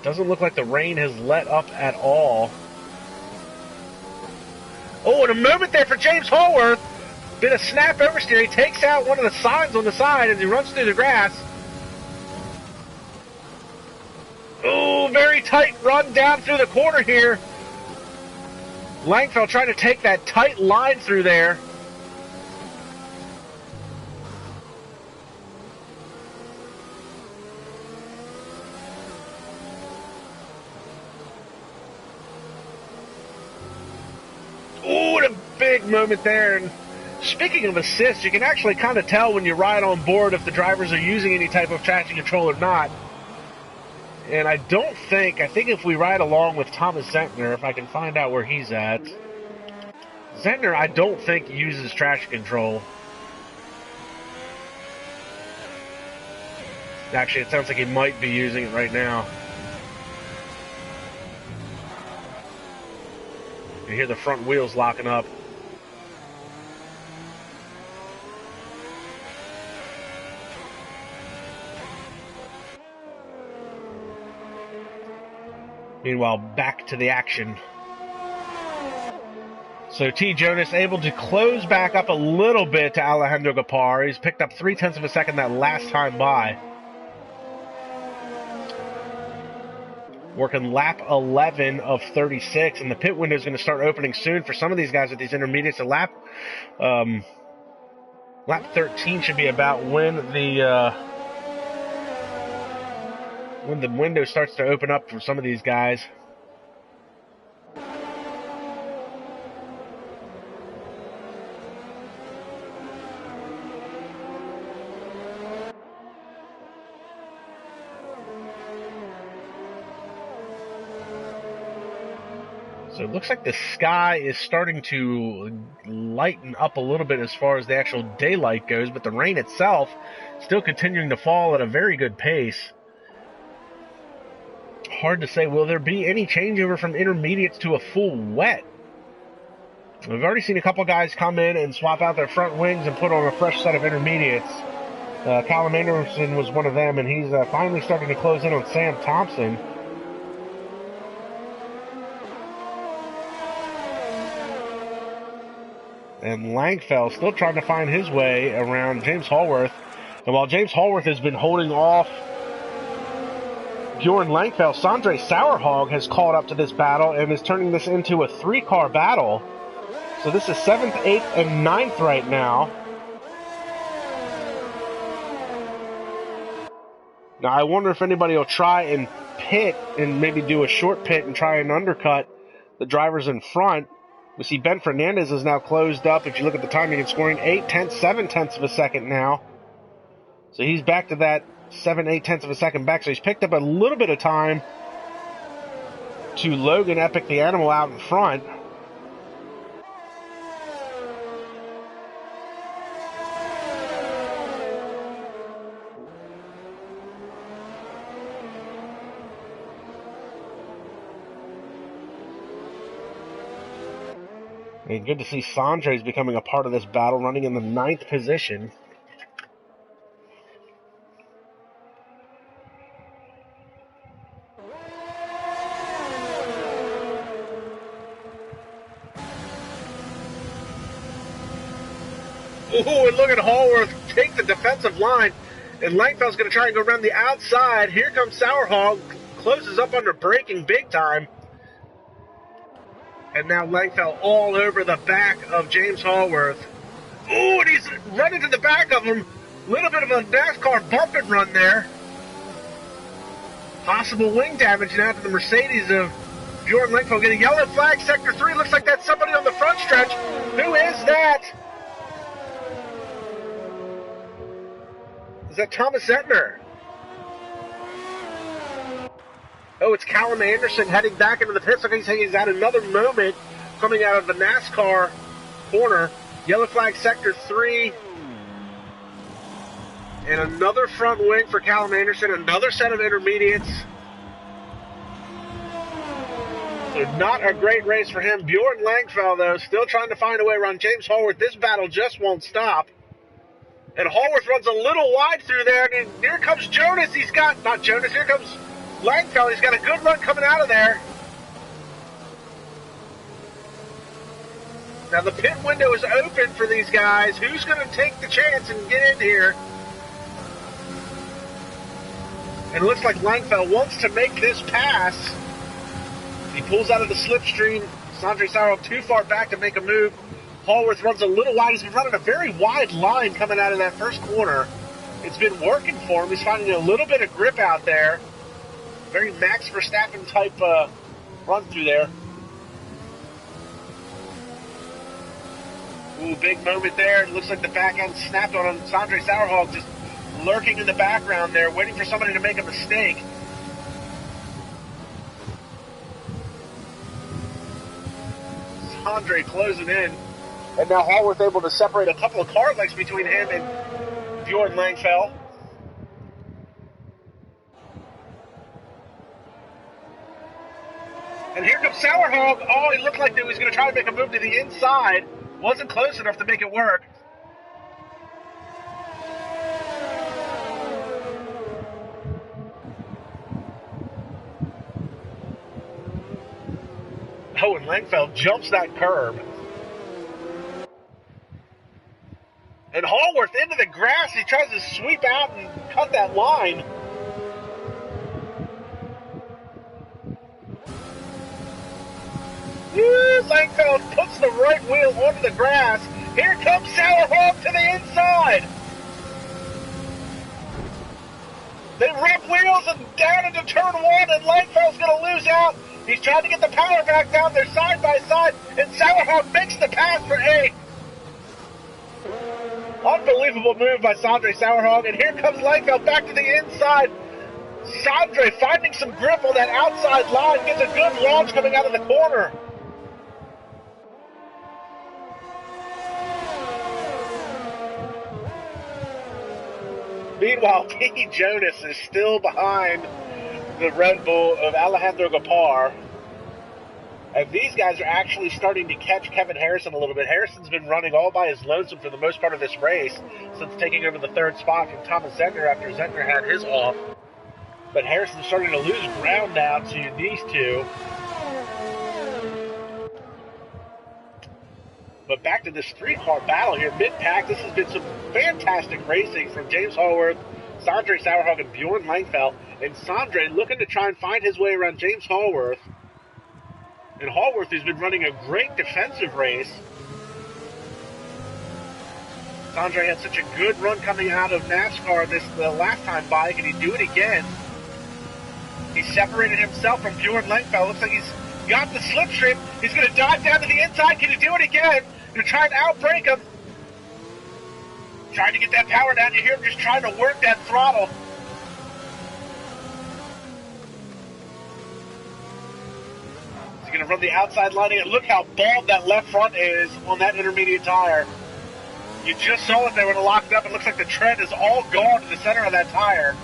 Doesn't look like the rain has let up at all. Oh, and a moment there for James Hallworth. Bit of snap oversteer. He takes out one of the signs on the side as he runs through the grass. Oh, very tight run down through the corner here. Langfell trying to take that tight line through there. Ooh, a big moment there. And speaking of assists, you can actually kind of tell when you ride on board if the drivers are using any type of traction control or not. And I think if we ride along with Thomas Zentner, if I can find out where he's at. Zentner, I don't think uses traction control. Actually, it sounds like he might be using it right now. You hear the front wheels locking up. Meanwhile, back to the action. So T. Jonas able to close back up a little bit to Alejandro Gapar. He's picked up 0.3 of a second that last time by. Working lap 11 of 36, and the pit window is going to start opening soon for some of these guys with these intermediates. So lap 13 should be about when the window starts to open up for some of these guys. So it looks like the sky is starting to lighten up a little bit as far as the actual daylight goes, but the rain itself still continuing to fall at a very good pace. Hard to say, will there be any changeover from intermediates to a full wet? We've already seen a couple guys come in and swap out their front wings and put on a fresh set of intermediates. Callum Anderson was one of them, and he's finally starting to close in on Sam Thompson. And Langfell still trying to find his way around James Hallworth. And while James Hallworth has been holding off Bjorn Langfell, Sondre Sauerhog has caught up to this battle and is turning this into a 3-car battle. So this is 7th, 8th, and 9th right now. Now I wonder if anybody will try and pit and maybe do a short pit and try and undercut the drivers in front. We see Ben Fernandez is now closed up. If you look at the timing and scoring, 7/10 of a second now. So he's back to that 7/8 of a second back. So he's picked up a little bit of time to Logan Epic the Animal out in front. And good to see Sondre's becoming a part of this battle, running in the 9th position. Ooh, and look at Hallworth take the defensive line. And Langfell's going to try and go around the outside. Here comes Sauerhog, closes up under braking big time. And now Langfell all over the back of James Hallworth. Ooh, and he's running to the back of him. Little bit of a NASCAR bump and run there. Possible wing damage now to the Mercedes of Bjorn Langfell. Get a yellow flag, Sector 3. Looks like that's somebody on the front stretch. Who is that? Is that Thomas Etner? Oh, it's Callum Anderson heading back into the pits. Looks like he's had another moment coming out of the NASCAR corner. Yellow flag, Sector 3. And another front wing for Callum Anderson. Another set of intermediates. So not a great race for him. Bjorn Langfell, though, still trying to find a way around James Hallworth. This battle just won't stop. And Hallworth runs a little wide through there. And here comes Jonas. Here comes Langfell. He's got a good run coming out of there. Now the pit window is open for these guys. Who's going to take the chance and get in here? And it looks like Langfell wants to make this pass. He pulls out of the slipstream. Sondre Sauerhog too far back to make a move. Hallworth runs a little wide. He's been running a very wide line coming out of that first corner. It's been working for him. He's finding a little bit of grip out there. Very Max Verstappen type run through there. Ooh, big moment there. It looks like the back end snapped on him. Sondre Sauerhog just lurking in the background there, waiting for somebody to make a mistake. Sondre closing in. And now Hallworth able to separate a couple of car lengths between him and Bjorn Langfell. And here comes Sauerhog. Oh, he looked like he was going to try to make a move to the inside. Wasn't close enough to make it work. Oh, and Langfell jumps that curb. And Hallworth into the grass. He tries to sweep out and cut that line. Langfell puts the right wheel onto the grass. Here comes Sauerhog to the inside. They rub wheels and down into turn 1, and Langfell's going to lose out. He's trying to get the power back down there side by side, and Sauerhog makes the pass for 8th. Unbelievable move by Sondre Sauerhog, and here comes Langfell back to the inside. Sondre finding some grip on that outside line, gets a good launch coming out of the corner. Meanwhile, P. Jonas is still behind the Red Bull of Alejandro Gapar. And these guys are actually starting to catch Kevin Harrison a little bit. Harrison's been running all by his lonesome for the most part of this race since taking over the third spot from Thomas Zentner after Zentner had his off. But Harrison's starting to lose ground now to these two. But back to this three-car battle here, mid-pack. This has been some fantastic racing from James Hallworth, Sondre Sauerhog, and Bjorn Langfeld. And Sondre looking to try and find his way around James Hallworth. And Hallworth has been running a great defensive race. Sondre had such a good run coming out of NASCAR the last time by. Can he do it again? He separated himself from Bjorn Langfeld. Looks like he's got the slipstream. He's going to dive down to the inside. Can he do it again? Going to try and outbrake him. Trying to get that power down. You hear him just trying to work that throttle. He's going to run the outside lining. And look how bald that left front is on that intermediate tire. You just saw it there when it locked up. It looks like the tread is all gone to the center of that tire.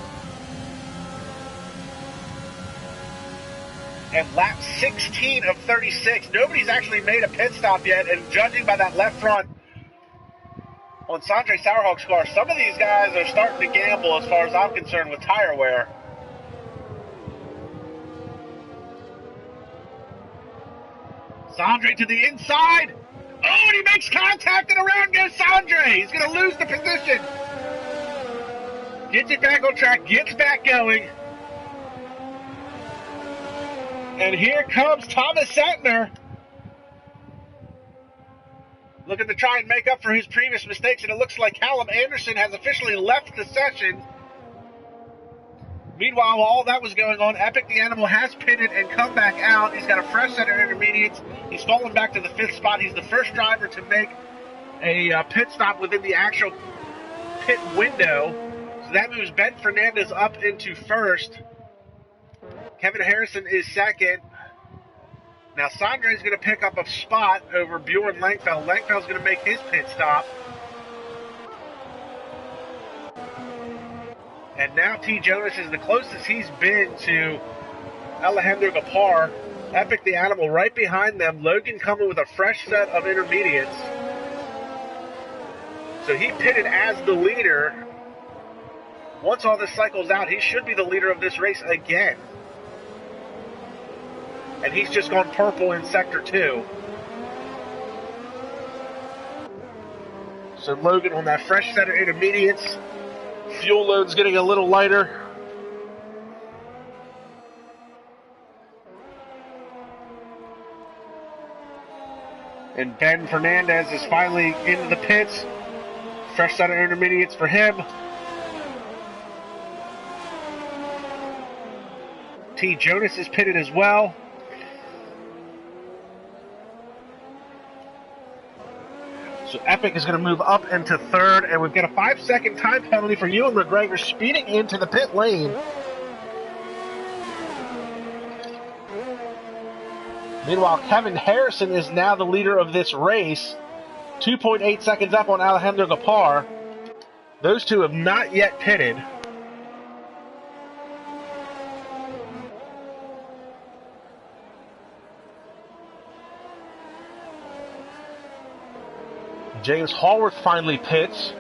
And lap 16 of 36. Nobody's actually made a pit stop yet, and judging by that left front on Sondre Sauerhog's car, some of these guys are starting to gamble as far as I'm concerned with tire wear. Sondre to the inside. Oh, and he makes contact, and around goes Sondre. He's going to lose the position. Gets it back on track, gets back going. And here comes Thomas Zentner, looking to try and make up for his previous mistakes, and it looks like Callum Anderson has officially left the session. Meanwhile, while all that was going on, Epic the Animal has pitted and come back out. He's got a fresh set of intermediates. He's fallen back to the 5th spot. He's the first driver to make a pit stop within the actual pit window. So that moves Ben Fernandez up into 1st. Kevin Harrison is 2nd. Now Sondre is going to pick up a spot over Bjorn Langfeld. Langfeld's going to make his pit stop. And now T. Jonas is the closest he's been to Alejandro Gapar. Epic the Animal right behind them. Logan coming with a fresh set of intermediates. So he pitted as the leader. Once all this cycles out, he should be the leader of this race again. And he's just gone purple in Sector 2. So Logan on that fresh set of intermediates. Fuel load's getting a little lighter. And Ben Fernandez is finally into the pits. Fresh set of intermediates for him. T. Jonas is pitted as well. So Epic is going to move up into 3rd, and we've got a 5-second time penalty for Ewan McGregor speeding into the pit lane. Meanwhile, Kevin Harrison is now the leader of this race. 2.8 seconds up on Alejandro Gapar. Those two have not yet pitted. James Hallworth finally pits.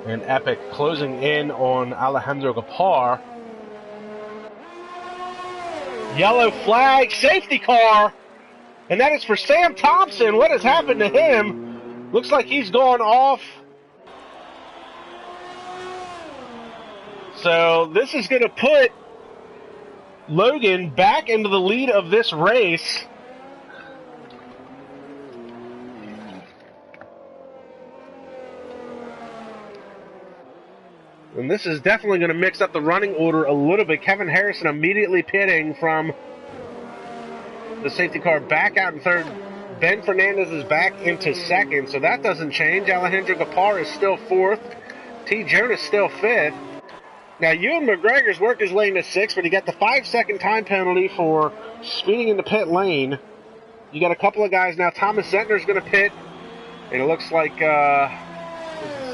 And Epic closing in on Alejandro Gapar. Yellow flag, safety car, and that is for Sam Thompson. What has happened to him? Looks like he's gone off. So this is going to put Logan back into the lead of this race. And this is definitely going to mix up the running order a little bit. Kevin Harrison immediately pitting from the safety car back out in 3rd. Ben Fernandez is back into 2nd, so that doesn't change. Alejandro Gapar is still 4th. T. Jonas still 5th. Now, Ewan McGregor's worked his lane to 6th, but he got the 5-second time penalty for speeding in the pit lane. You got a couple of guys now. Thomas Zentner's going to pit, and it looks like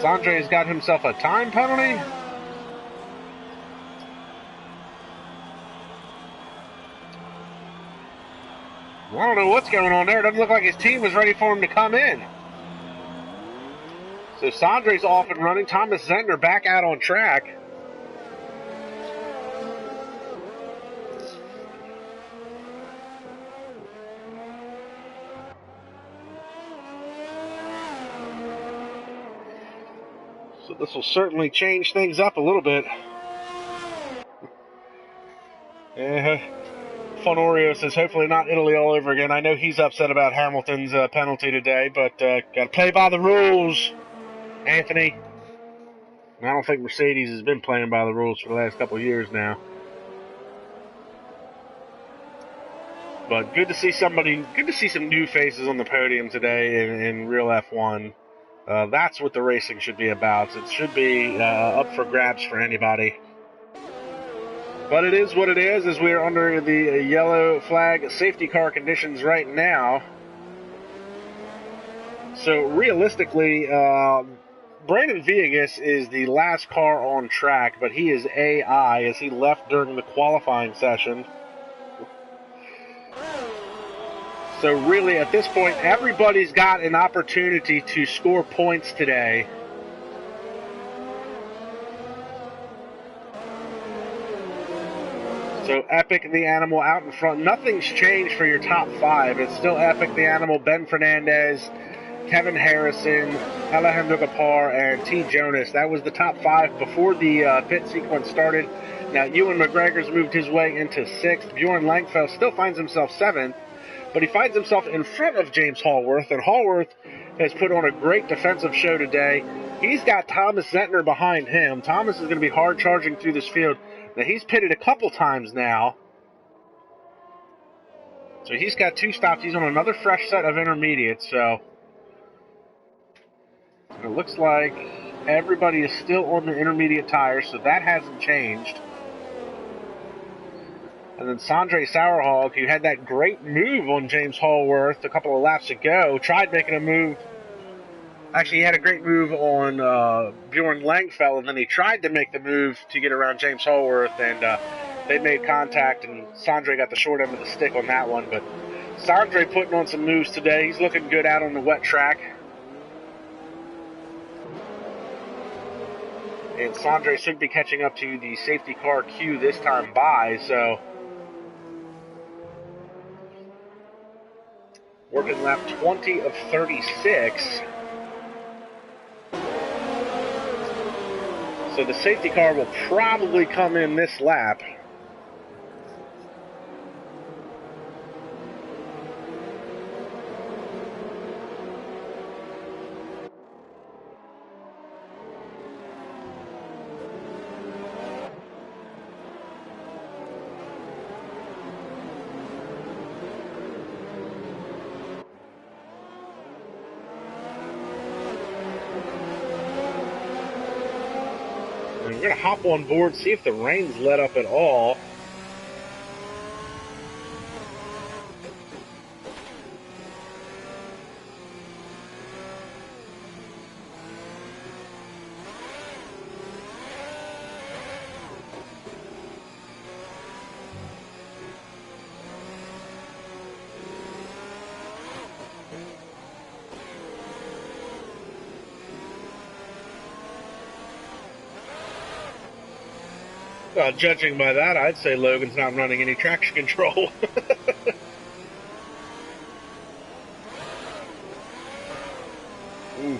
Sanjay's got himself a time penalty. I don't know what's going on there. It doesn't look like his team was ready for him to come in. So Sanjay's off and running. Thomas Zentner back out on track. So this will certainly change things up a little bit. Fun Oreo says, hopefully not Italy all over again. I know he's upset about Hamilton's penalty today, but got to play by the rules, Anthony. I don't think Mercedes has been playing by the rules for the last couple of years now. But good to see some new faces on the podium today in real F1. That's what the racing should be about. It should be up for grabs for anybody. But it is what it is, as we are under the yellow flag safety car conditions right now. So realistically, Brandon Villegas is the last car on track, but he is AI as he left during the qualifying session. So really, at this point, everybody's got an opportunity to score points today. So Epic the Animal out in front. Nothing's changed for your top 5. It's still Epic the Animal, Ben Fernandez, Kevin Harrison, Alejandro Gapar, and T. Jonas. That was the top 5 before the pit sequence started. Now, Ewan McGregor's moved his way into 6th. Bjorn Langfeld still finds himself 7th, but he finds himself in front of James Hallworth, and Hallworth has put on a great defensive show today. He's got Thomas Zentner behind him. Thomas is going to be hard charging through this field. Now, he's pitted a couple times now. So he's got 2 stops. He's on another fresh set of intermediates, so it looks like everybody is still on the intermediate tires, so that hasn't changed. And then Sanjay Sauerhog, who had that great move on James Hallworth a couple of laps ago, tried making a move. Actually, he had a great move on Bjorn Langfeld, and then he tried to make the move to get around James Hallworth, and they made contact, and Sanjay got the short end of the stick on that one. But Sanjay putting on some moves today. He's looking good out on the wet track. And Sanjay should be catching up to the safety car queue this time by, so working lap 20 of 36. So the safety car will probably come in this lap. We're going to hop on board, see if the rain's let up at all. Well, judging by that, I'd say Logan's not running any traction control. Ooh.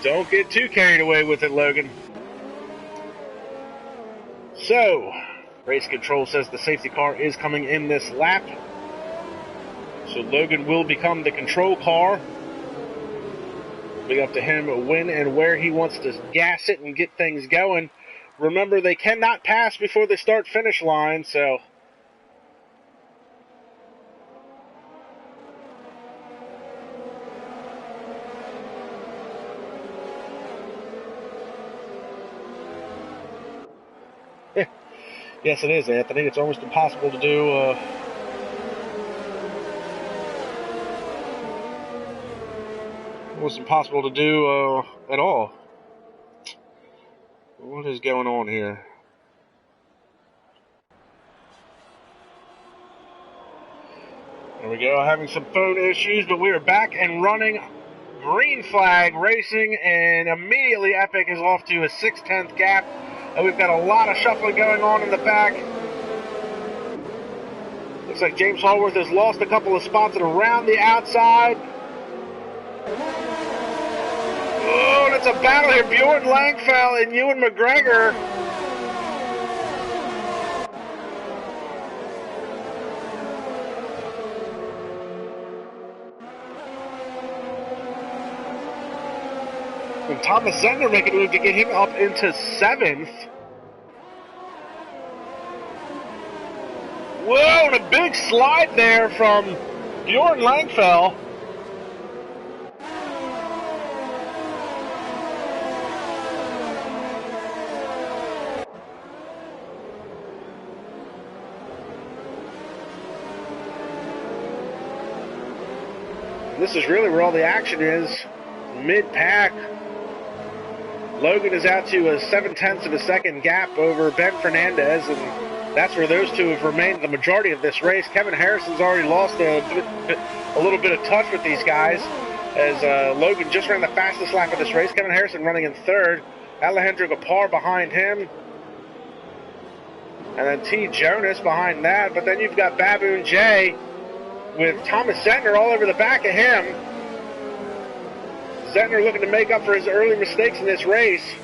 Don't get too carried away with it, Logan. So, race control says the safety car is coming in this lap. So Logan will become the control car. It'll be up to him when and where he wants to gas it and get things going. Remember, they cannot pass before the start-finish line, so Yes, it is, Anthony. It's almost impossible to do. Almost impossible to do at all. What is going on here? There we go. Having some phone issues, but we are back and running. Green flag racing, and immediately Epic is off to a 6/10 gap. And we've got a lot of shuffling going on in the back. Looks like James Hallworth has lost a couple of spots and around the outside. Oh, and it's a battle here. Bjorn Langfell and Ewan McGregor. And Thomas Zentner making a move to get him up into 7th. Whoa, and a big slide there from Bjorn Langfell. This is really where all the action is. Mid-pack. Logan is out to a 7/10 of a second gap over Ben Fernandez, and that's where those two have remained the majority of this race. Kevin Harrison's already lost a little bit of touch with these guys, as Logan just ran the fastest lap of this race. Kevin Harrison running in 3rd. Alejandro Gapar behind him. And then T. Jonas behind that. But then you've got Baboon J with Thomas Zentner all over the back of him. Zentner looking to make up for his early mistakes in this race.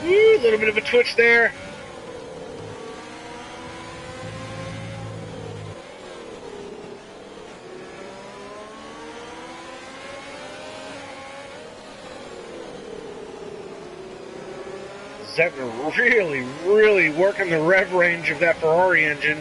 Ooh, a little bit of a twitch there. Zentner really working the rev range of that Ferrari engine.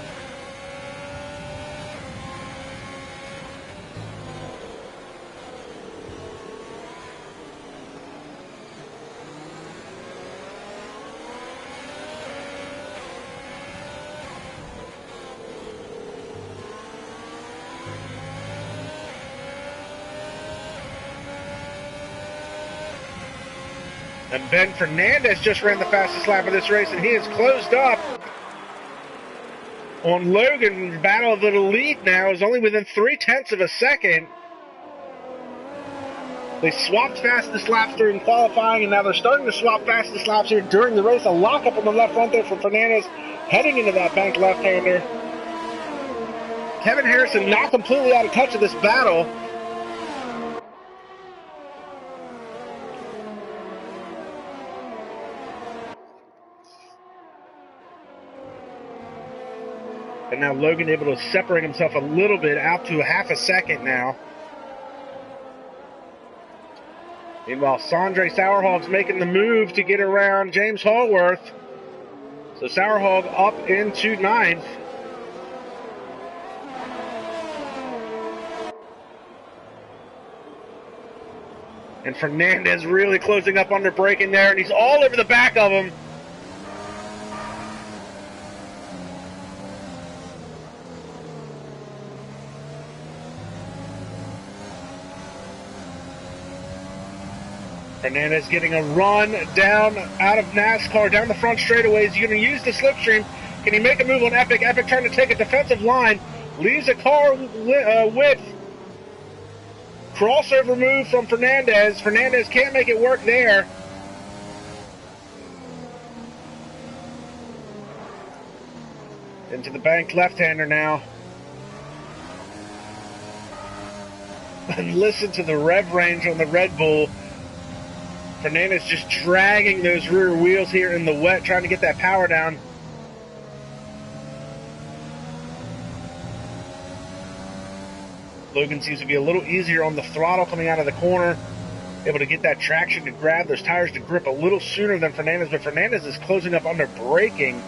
And Ben Fernandez just ran the fastest lap of this race, and he is closed up on Logan. Battle of the lead now is only within 3/10 of a second. They swapped fastest laps during qualifying, and now they're starting to swap fastest laps here during the race. A lockup on the left front there for Fernandez, heading into that banked left-hander. Kevin Harrison not completely out of touch of this battle. And now Logan able to separate himself a little bit out to half a second now. Meanwhile, Sondre Sauerhog's making the move to get around James Hallworth. So Sauerhog up into 9th. And Fernandez really closing up under braking there, and he's all over the back of him. Fernandez getting a run down out of NASCAR, down the front straightaways. He's going to use the slipstream. Can he make a move on Epic? Epic trying to take a defensive line. Leaves a car width. Crossover move from Fernandez. Fernandez can't make it work there. Into the banked left-hander now. And listen to the rev range on the Red Bull. Fernandez just dragging those rear wheels here in the wet, trying to get that power down. Logan seems to be a little easier on the throttle coming out of the corner, able to get that traction to grab those tires to grip a little sooner than Fernandez, but Fernandez is closing up under braking.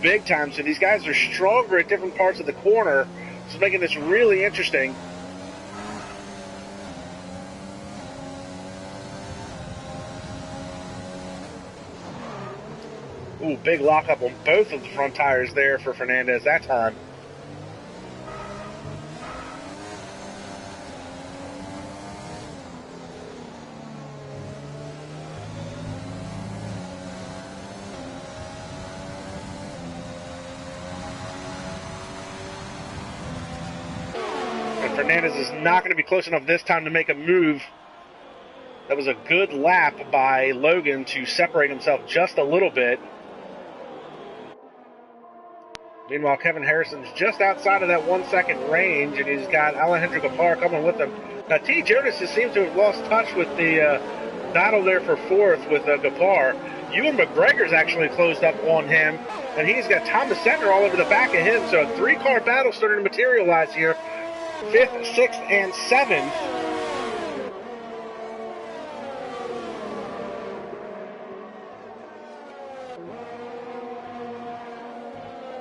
big time. So these guys are stronger at different parts of the corner. So making this really interesting. Ooh, big lockup on both of the front tires there for Fernandez that time. And Fernandez is not going to be close enough this time to make a move. That was a good lap by Logan to separate himself just a little bit. Meanwhile, Kevin Harrison's just outside of that 1 second range, and he's got Alejandro Gaspar coming with him. Now, T. Jonas just seems to have lost touch with the battle there for fourth with Gaspar. Ewan McGregor's actually closed up on him, and he's got Thomas Settner all over the back of him. So a three-car battle starting to materialize here. 5th, 6th, and 7th.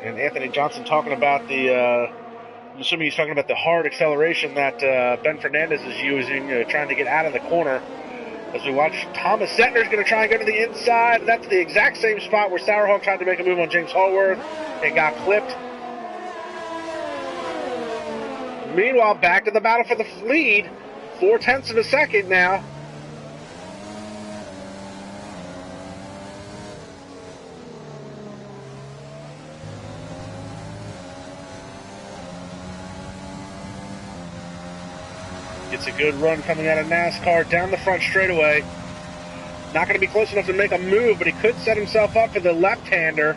And Anthony Johnson talking about the, I'm assuming he's talking about the hard acceleration that Ben Fernandez is using, trying to get out of the corner. As we watch, Thomas Settner's going to try and go to the inside. That's the exact same spot where Sauerhawk tried to make a move on James Hallworth and got clipped. Meanwhile, back to the battle for the lead. 0.4 of a second now. Gets a good run coming out of NASCAR down the front straightaway. Not going to be close enough to make a move, but he could set himself up for the left-hander.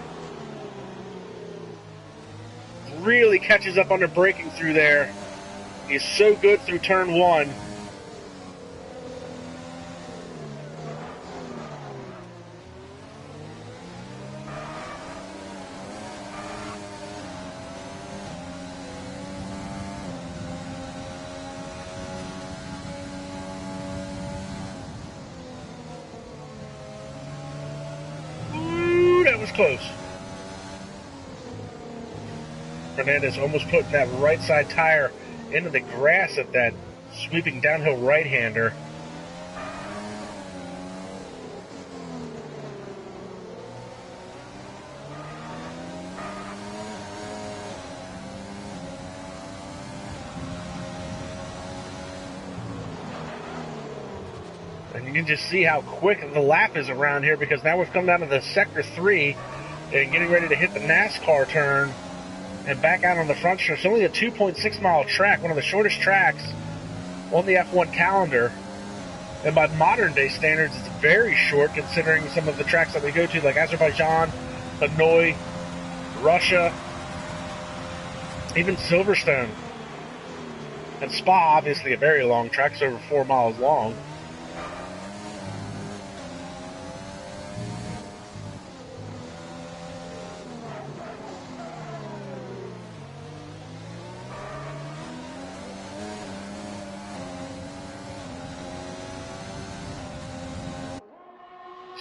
Really catches up under braking through there. He's so good through turn 1. Close. Fernandez almost putting that right side tire into the grass at that sweeping downhill right-hander. And you can just see how quick the lap is around here, because now we've come down to the sector 3 and getting ready to hit the NASCAR turn and back out on the front stretch. It's only a 2.6 mile track, one of the shortest tracks on the F1 calendar. And by modern day standards, it's very short considering some of the tracks that we go to, like Azerbaijan, Hanoi, Russia, even Silverstone. And Spa, obviously a very long track, it's over 4 miles long.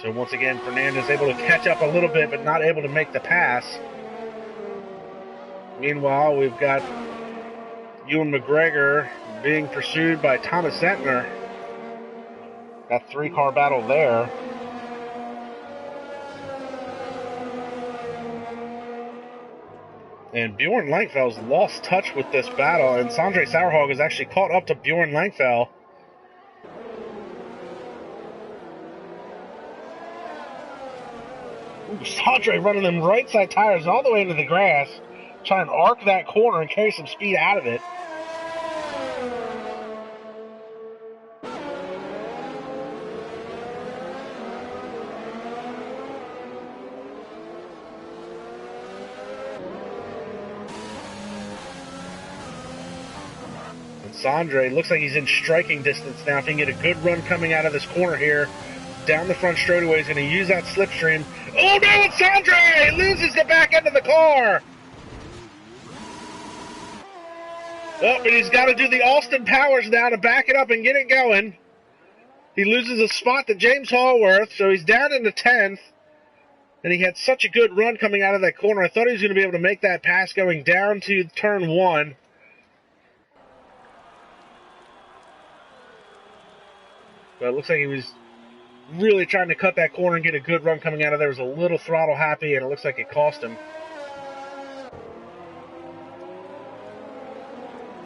So once again, Fernandez able to catch up a little bit, but not able to make the pass. Meanwhile, we've got Ewan McGregor being pursued by Thomas Settner. That 3-car battle there. And Bjorn Langfell's lost touch with this battle, and Sondre Sauerhawk has actually caught up to Bjorn Langfell. Sondre running them right side tires all the way into the grass, trying to arc that corner and carry some speed out of it. And Sondre looks like he's in striking distance now. If he can get a good run coming out of this corner here, down the front straightaway, he's going to use that slipstream. Oh no, it's Sondre! Loses the back end of the car! Oh, but he's got to do the Austin Powers now to back it up and get it going. He loses a spot to James Hallworth, so he's down into 10th. And he had such a good run coming out of that corner. I thought he was going to be able to make that pass going down to turn 1. But it looks like he was really trying to cut that corner and get a good run coming out of there. It was a little throttle happy, and it looks like it cost him.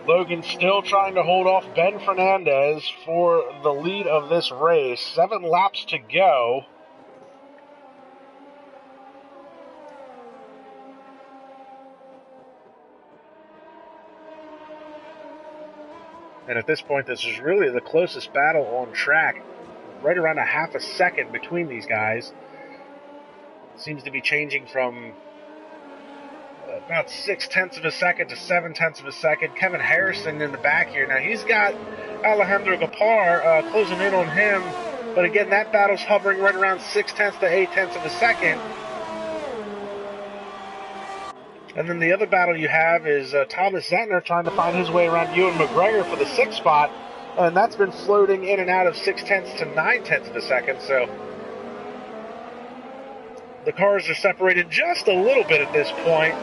Logan still trying to hold off Ben Fernandez for the lead of this race. 7 laps to go. And at this point, this is really the closest battle on track. Right around a half a second between these guys. Seems to be changing from about 0.6 of a second to 0.7 of a second. Kevin Harrison in the back here. Now he's got Alejandro Gapar closing in on him. But again, that battle's hovering right around 0.6 to 0.8 of a second. And then the other battle you have is Thomas Zentner trying to find his way around Ewan McGregor for the 6th spot. And that's been floating in and out of 0.6 to 0.9 of a second. So the cars are separated just a little bit at this point.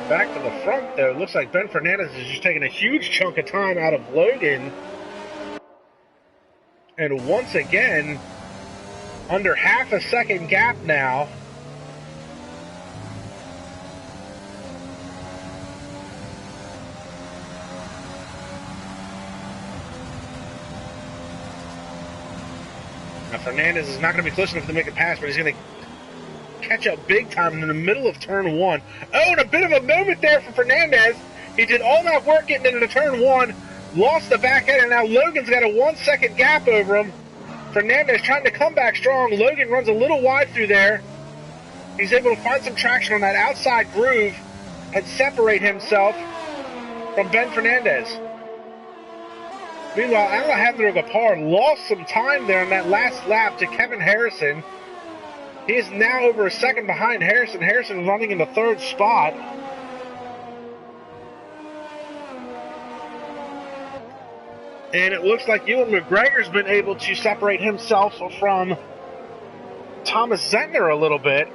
Back to the front, though. It looks like Ben Fernandez is just taking a huge chunk of time out of Logan. And once again, under half a second gap now. Now, Fernandez is not going to be close enough to make a pass, but he's going to catch up big time in the middle of turn 1. Oh, and a bit of a moment there for Fernandez. He did all that work getting into turn 1, lost the back end, and now Logan's got a 1 second gap over him. Fernandez trying to come back strong. Logan runs a little wide through there. He's able to find some traction on that outside groove and separate himself from Ben Fernandez. Meanwhile, Alejandro Gapar lost some time there on that last lap to Kevin Harrison. He is now over a second behind Harrison. Harrison running in the 3rd spot. And it looks like Ewan McGregor's been able to separate himself from Thomas Zentner a little bit.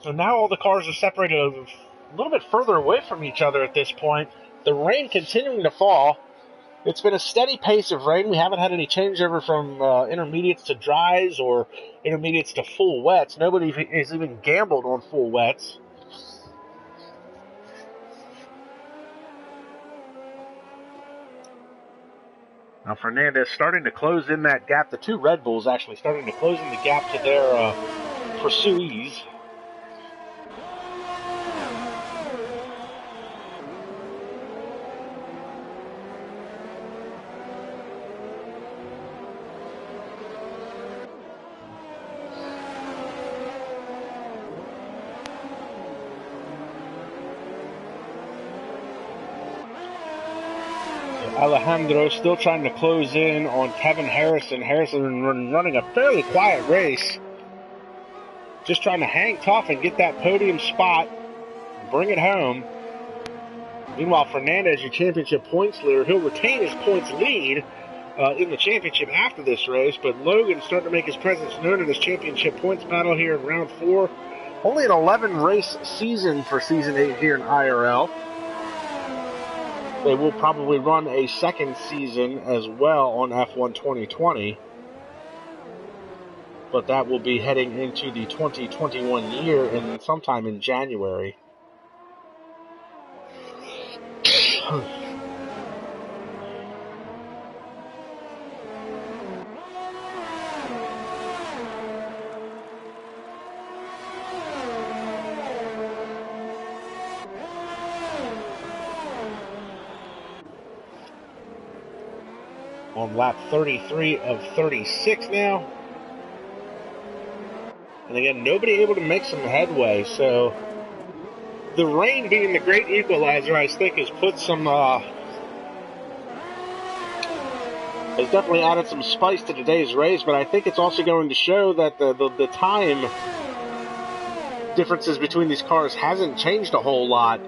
So now all the cars are separated a little bit further away from each other at this point. The rain continuing to fall. It's been a steady pace of rain. We haven't had any changeover from intermediates to dries or intermediates to full wets. Nobody has even gambled on full wets. Now Fernandez starting to close in that gap. The 2 Red Bulls actually starting to close in the gap to their pursuees. Alejandro still trying to close in on Kevin Harrison. Harrison running a fairly quiet race. Just trying to hang tough and get that podium spot. Bring it home. Meanwhile, Fernandez, your championship points leader, he'll retain his points lead in the championship after this race. But Logan starting to make his presence known in this championship points battle here in round 4. Only an 11 race season for season 8 here in IRL. They will probably run a second season as well on F1 2020. But that will be heading into the 2021 year and sometime in January. on lap 33 of 36 now. And again, nobody able to make some headway, so the rain being the great equalizer, I think, has put some, has definitely added some spice to today's race, but I think it's also going to show that the time differences between these cars hasn't changed a whole lot.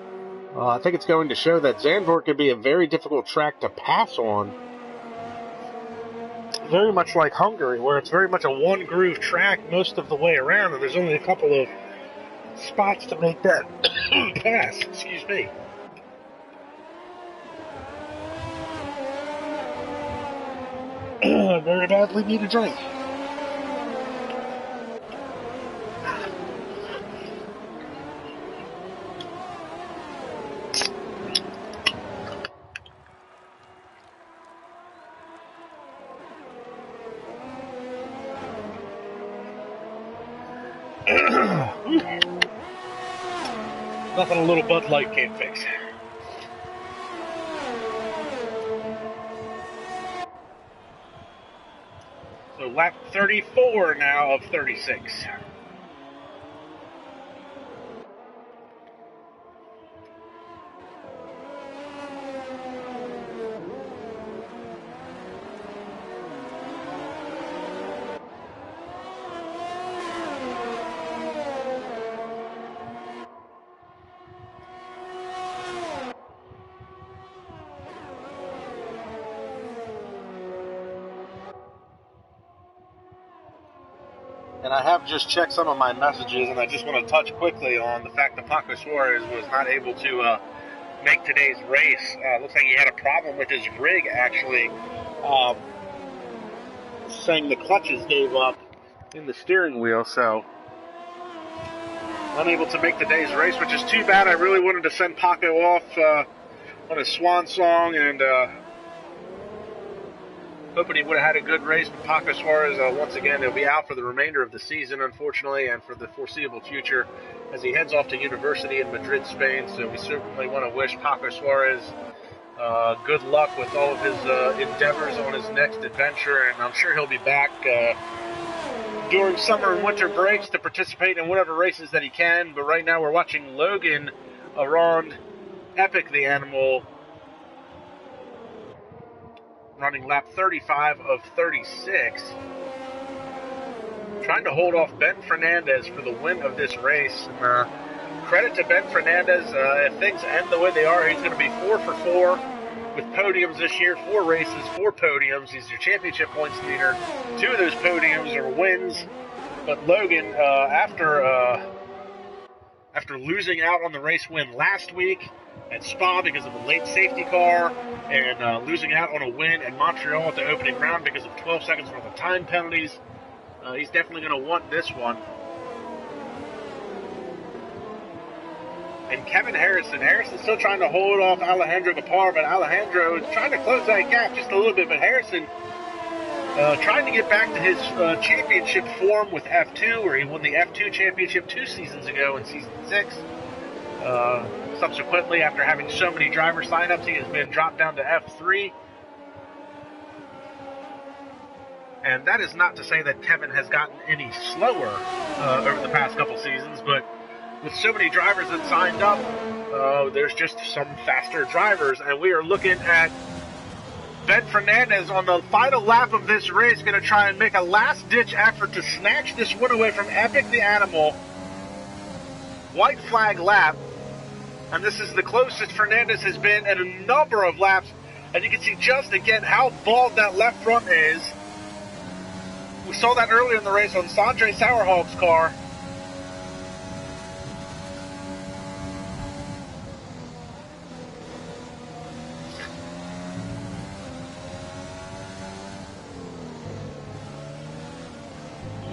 I think it's going to show that Zandvoort could be a very difficult track to pass on. Very much like Hungary, where it's very much a one-groove track most of the way around, and there's only a couple of spots to make that pass. Excuse me. Very badly need a drink. Nothing a little Bud Light can't fix. So lap 34 now of 36. And I have just checked some of my messages, and I just want to touch quickly on the fact that Paco Suarez was not able to make today's race. Looks like he had a problem with his rig, actually. Saying the clutches gave up in the steering wheel, so unable to make today's race, which is too bad. I really wanted to send Paco off on his swan song, and hoping he would have had a good race. But Paco Suarez, once again, he'll be out for the remainder of the season, unfortunately, and for the foreseeable future as he heads off to university in Madrid, Spain. So we certainly want to wish Paco Suarez good luck with all of his endeavors on his next adventure, and I'm sure he'll be back during summer and winter breaks to participate in whatever races that he can. But right now we're watching Logan around Epic the Animal, running lap 35 of 36, trying to hold off Ben Fernandez for the win of this race. And, credit to Ben Fernandez. If things end the way they are, he's going to be 4 for 4 with podiums this year. 4 races, 4 podiums. He's your championship points leader. 2 of those podiums are wins. But Logan, after losing out on the race win last week at Spa because of a late safety car, and losing out on a win in Montreal at the opening round because of 12 seconds worth of time penalties, he's definitely going to want this one. And Kevin Harrison's still trying to hold off Alejandro Gapar, but Alejandro is trying to close that gap just a little bit. But Harrison trying to get back to his championship form with F2, where he won the F2 championship 2 seasons ago in season 6. Subsequently, after having so many driver signups, he has been dropped down to F3. And that is not to say that Kevin has gotten any slower over the past couple seasons, but with so many drivers that signed up, there's just some faster drivers. And we are looking at Ben Fernandez on the final lap of this race, going to try and make a last-ditch effort to snatch this win away from Epic the Animal. White flag lap. And this is the closest Fernandez has been in a number of laps. And you can see just again how bald that left front is. We saw that earlier in the race on Sondre Sauerhalb's car.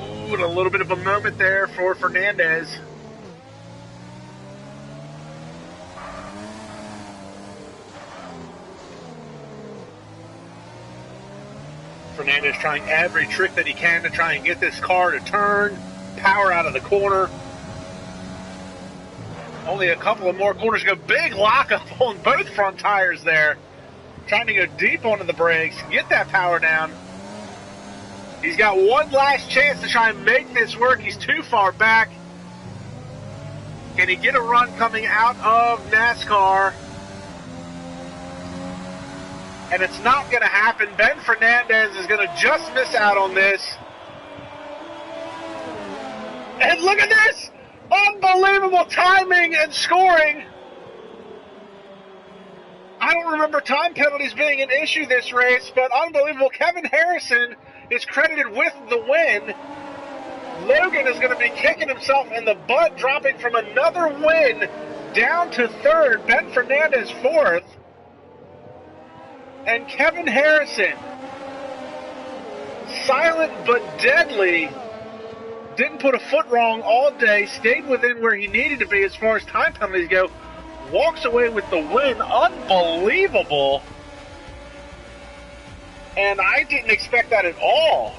Ooh, and a little bit of a moment there for Fernandez. Fernandez trying every trick that he can to try and get this car to turn, power out of the corner. Only a couple of more corners to go. Big lockup on both front tires there. trying to go deep onto the brakes, get that power down. He's got one last chance to try and make this work. He's too far back. Can he get a run coming out of NASCAR? And it's not going to happen. Ben Fernandez is going to just miss out on this. And look at this! Unbelievable timing and scoring. I don't remember time penalties being an issue this race, but unbelievable. Kevin Harrison is credited with the win. Logan is going to be kicking himself in the butt, dropping from another win down to third. Ben Fernandez fourth. And Kevin Harrison, silent but deadly, didn't put a foot wrong all day, stayed within where he needed to be as far as time penalties go, walks away with the win. Unbelievable. And I didn't expect that at all.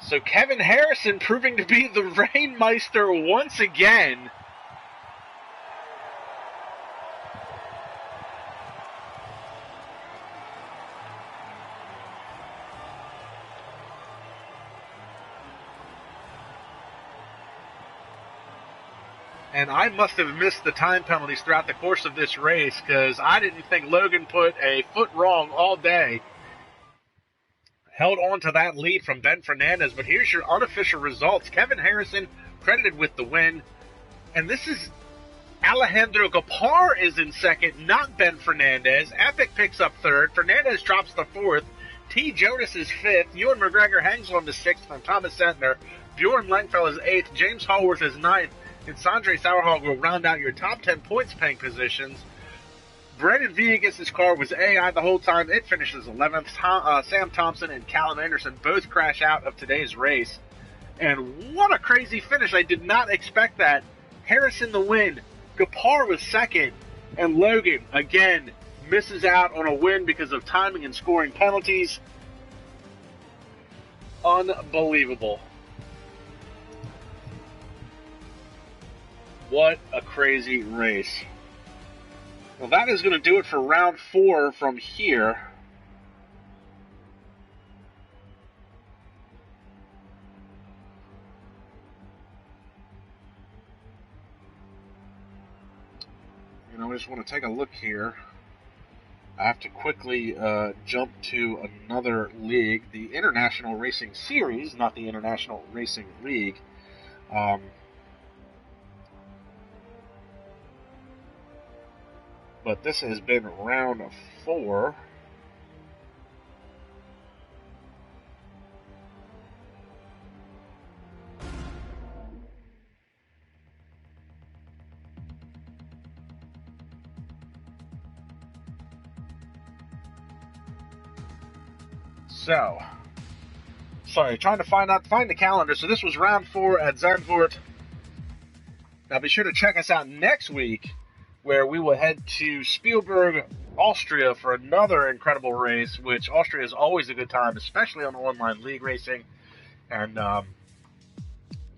So Kevin Harrison proving to be the Rainmeister once again. And I must have missed the time penalties throughout the course of this race because I didn't think Logan put a foot wrong all day. Held on to that lead from Ben Fernandez, but here's your unofficial results. Kevin Harrison credited with the win, and this is Alejandro Gapar is in second, not Ben Fernandez. Epic picks up third. Fernandez drops to fourth. T. Jonas is fifth. Ewan McGregor hangs on to sixth from Thomas Sentner. Bjorn Langfell is eighth. James Hallworth is ninth. And Sandre Sauerhog will round out your top 10 points paying positions. Brandon Villegas' car was AI the whole time. It finishes 11th. Sam Thompson and Callum Anderson both crash out of today's race. And what a crazy finish. I did not expect that. Harrison the win. Gapar was second. And Logan, again, misses out on a win because of timing and scoring penalties. Unbelievable. What a crazy race. Well, that is going to do it for round 4 from here. And I just want to take a look here. I have to quickly jump to another league, the International Racing Series, not the International Racing League. But this has been round 4. So, sorry, trying to find the calendar. So this was round 4 at Zandvoort. Now be sure to check us out next week, where we will head to Spielberg, Austria for another incredible race, which Austria is always a good time, especially on online league racing. And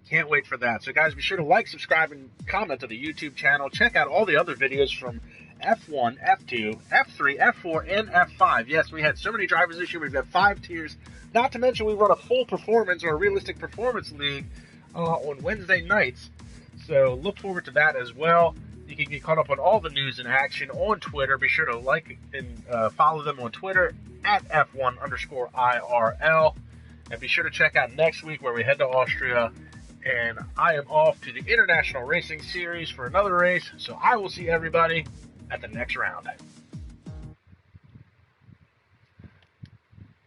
can't wait for that. So guys, be sure to like, subscribe, and comment to the YouTube channel. Check out all the other videos from F1, F2, F3, F4, and F5. Yes, we had so many drivers this year. We've got 5 tiers. Not to mention we run a full performance or a realistic performance league on Wednesday nights. So look forward to that as well. You can get caught up on all the news and action on Twitter. Be sure to like and follow them on Twitter at F1_IRL. And be sure to check out next week where we head to Austria. And I am off to the International Racing Series for another race. So I will see everybody at the next round.